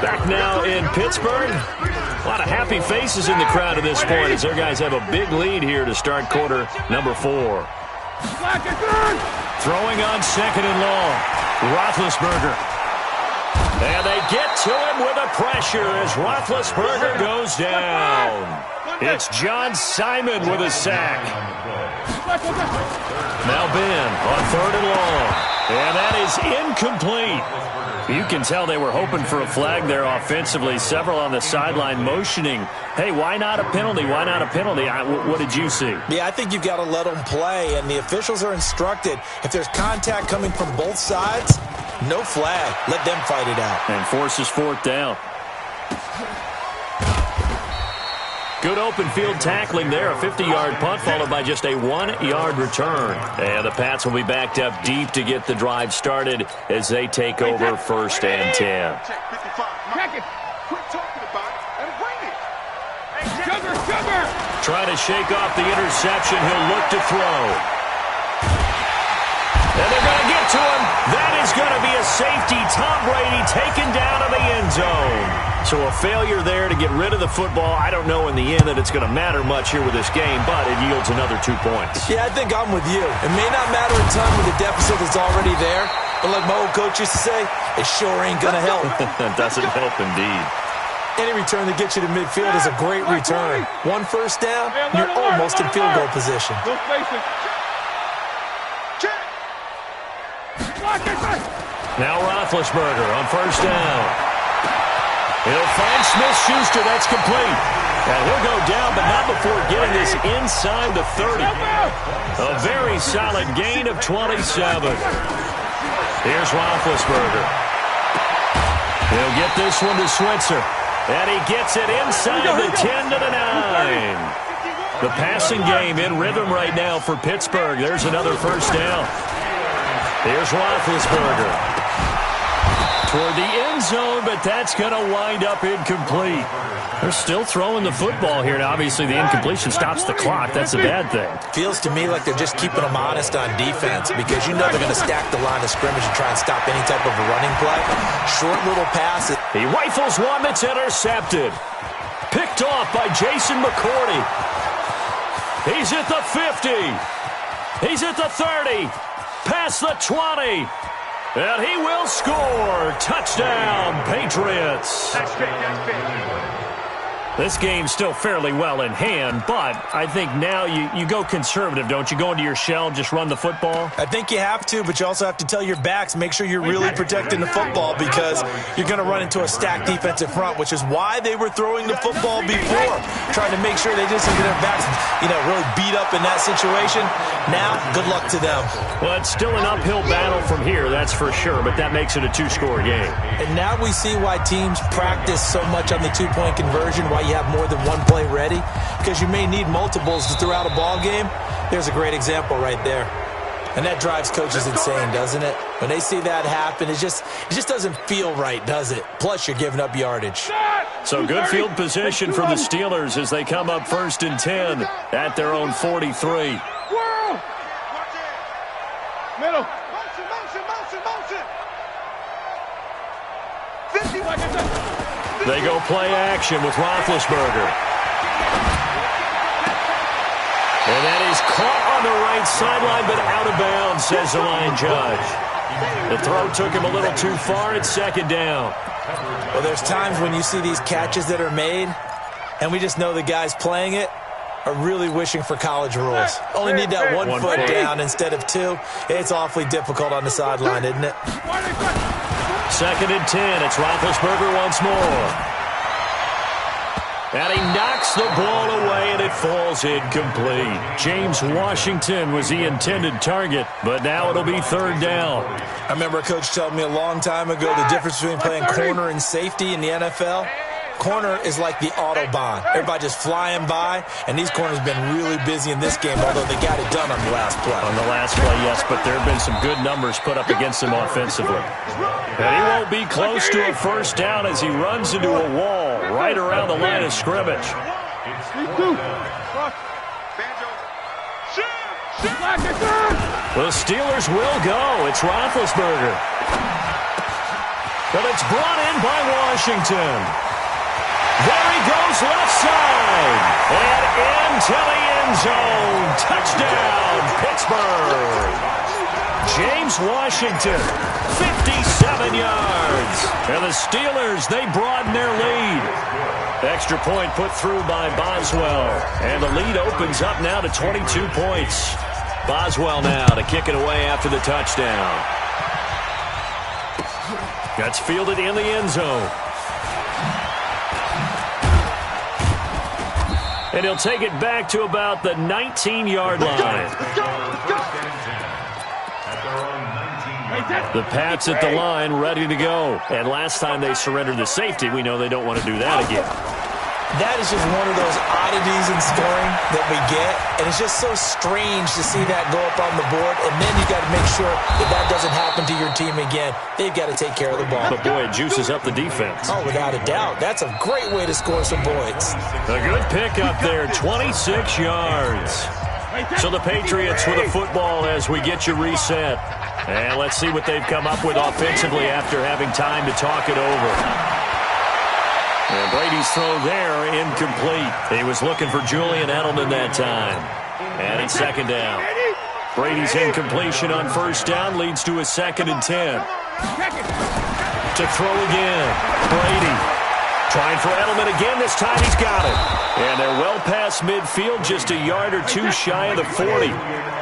Back now in Pittsburgh. A lot of happy faces in the crowd at this point as their guys have a big lead here to start quarter number 4. Throwing on 2nd and long. Roethlisberger. And they get to him with a pressure as Roethlisberger goes down. It's John Simon with a sack. Now Ben on 3rd and long. And that is incomplete. You can tell they were hoping for a flag there offensively. Several on the sideline motioning, hey, why not a penalty? Why not a penalty? What did you see? Yeah, I think you've got to let them play, and the officials are instructed. If there's contact coming from both sides, no flag. Let them fight it out. And forces 4th down. Good open field tackling there. A 50-yard punt followed by just a 1-yard return. And the Pats will be backed up deep to get the drive started as they take over 1st and 10. Check it. Quit talking about it and bring it. Sugar. Trying to shake off the interception. He'll look to throw. And they're going to get to him. That is going to be a safety. Tom Brady taken down in the end zone. So a failure there to get rid of the football. I don't know in the end that it's going to matter much here with this game, but it yields another 2 points. Yeah, I think I'm with you. It may not matter a ton with the deficit that's already there, but like my old coach used to say, it sure ain't going to help. That doesn't help indeed. Any return that gets you to midfield is a great return. 1 first down, you're almost in field goal position. Now Roethlisberger on 1st down. He'll find Smith-Schuster. That's complete. And he'll go down, but not before getting this inside the 30. A very solid gain of 27. Here's Roethlisberger. He'll get this one to Switzer. And he gets it inside the 10 to the 9. The passing game in rhythm right now for Pittsburgh. There's another 1st down. Here's Roethlisberger. Toward the end zone, but that's going to wind up incomplete. They're still throwing the football here, and obviously the incompletion stops the clock. That's a bad thing. Feels to me like they're just keeping them honest on defense because you know they're going to stack the line of scrimmage and try and stop any type of a running play. Short little passes. He rifles one that's intercepted. picked off by Jason McCourty. He's at the 50. He's at the 30. Past the 20. And he will score. Touchdown, Patriots. That's big, that's big. This game's still fairly well in hand, but I think now you go conservative, don't you? Go into your shell, just run the football? I think you have to, but you also have to tell your backs, make sure you're really protecting the football because you're going to run into a stacked defensive front, which is why they were throwing the football before, trying to make sure they just get their backs, really beat up in that situation. Now, good luck to them. Well, it's still an uphill battle from here, that's for sure, but that makes it a two-score game. And now we see why teams practice so much on the two-point conversion, why you have more than one play ready, because you may need multiples throughout a ball game. There's a great example right there. And that drives coaches insane, doesn't it? When they see that happen, it just doesn't feel right, does it? Plus, you're giving up yardage. So good field position for the Steelers as they come up 1st and 10 at their own 43. Middle. Motion. 50 like I said. They go play action with Roethlisberger. And that is caught on the right sideline, but out of bounds, says the line judge. The throw took him a little too far. It's 2nd down. Well, there's times when you see these catches that are made, and we just know the guys playing it are really wishing for college rules. Only need that one foot down instead of two. It's awfully difficult on the sideline, isn't it? 2nd and 10. It's Roethlisberger once more. And he knocks the ball away, and it falls incomplete. James Washington was the intended target, but now it'll be 3rd down. I remember a coach telling me a long time ago the difference between playing corner and safety in the NFL. Corner is like the Autobahn. Everybody just flying by, and these corners have been really busy in this game, although they got it done on the last play. On the last play, yes, but there have been some good numbers put up against him offensively. And he won't be close to a 1st down as he runs into a wall right around the line of scrimmage. The Steelers will go. It's Roethlisberger. But it's brought in by Washington. There he goes left side. And into the end zone. Touchdown, Pittsburgh. James Washington, 57 yards. And the Steelers, they broaden their lead. Extra point put through by Boswell. And the lead opens up now to 22 points. Boswell now to kick it away after the touchdown. That's fielded in the end zone. And he'll take it back to about the 19-yard line. The Pats at the line, ready to go. And last time they surrendered the safety, we know they don't want to do that again. That is just one of those oddities in scoring that we get. And it's just so strange to see that go up on the board. And then you got to make sure that that doesn't happen to your team again. They've got to take care of the ball. But, boy, it juices up the defense. Oh, without a doubt. That's a great way to score some points. A good pick up there, 26 yards. So the Patriots with a football as we get you reset. And let's see what they've come up with offensively after having time to talk it over. And Brady's throw there, incomplete. He was looking for Julian Edelman that time. And it's 2nd down. Brady's incompletion on 1st down leads to a 2nd and 10. To throw again. Brady trying for Edelman again. This time he's got it. And they're well past midfield, just a yard or two shy of the 40.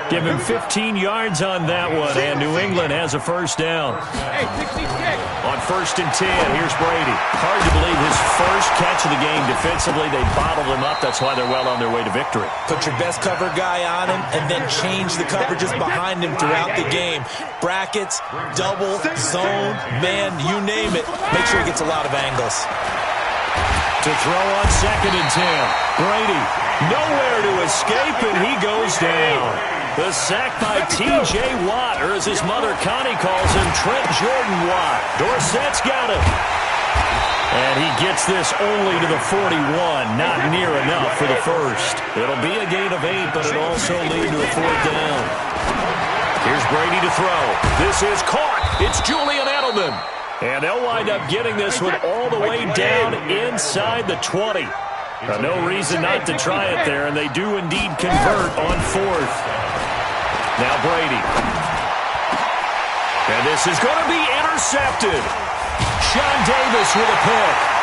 Give him 15 yards on that one, and New England has a 1st down. On 1st and 10, here's Brady. Hard to believe his first catch of the game defensively. They bottled him up. That's why they're well on their way to victory. Put your best cover guy on him, and then change the coverages behind him throughout the game. Brackets, double, zone, man, you name it. Make sure he gets a lot of angles. To throw on 2nd and 10. Brady, nowhere to escape, and he goes down. The sack by T.J. Watt, or as his mother Connie calls him, Trent Jordan Watt. Dorsett's got him. And he gets this only to the 41, not near enough for the first. It'll be a gain of 8, but it'll also lead to a 4th down. Here's Brady to throw. This is caught. It's Julian Edelman. And they'll wind up getting this one all the way down inside the 20. No reason not to try it there, and they do indeed convert on fourth. Now Brady. And this is going to be intercepted. Sean Davis with a pick.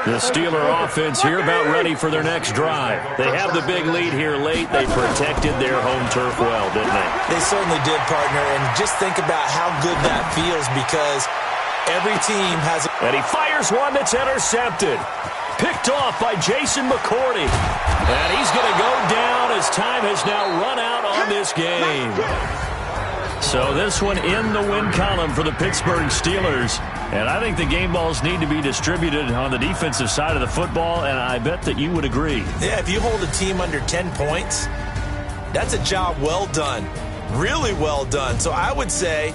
The Steeler offense here about ready for their next drive. They have the big lead here late. They protected their home turf well, didn't they? They certainly did, partner, and just think about how good that feels because every team has And he fires one that's intercepted. Picked off by Jason McCourty. And he's going to go down as time has now run out on this game. So this one in the win column for the Pittsburgh Steelers. And I think the game balls need to be distributed on the defensive side of the football, and I bet that you would agree. Yeah, if you hold a team under 10 points, that's a job well done. Really well done. So I would say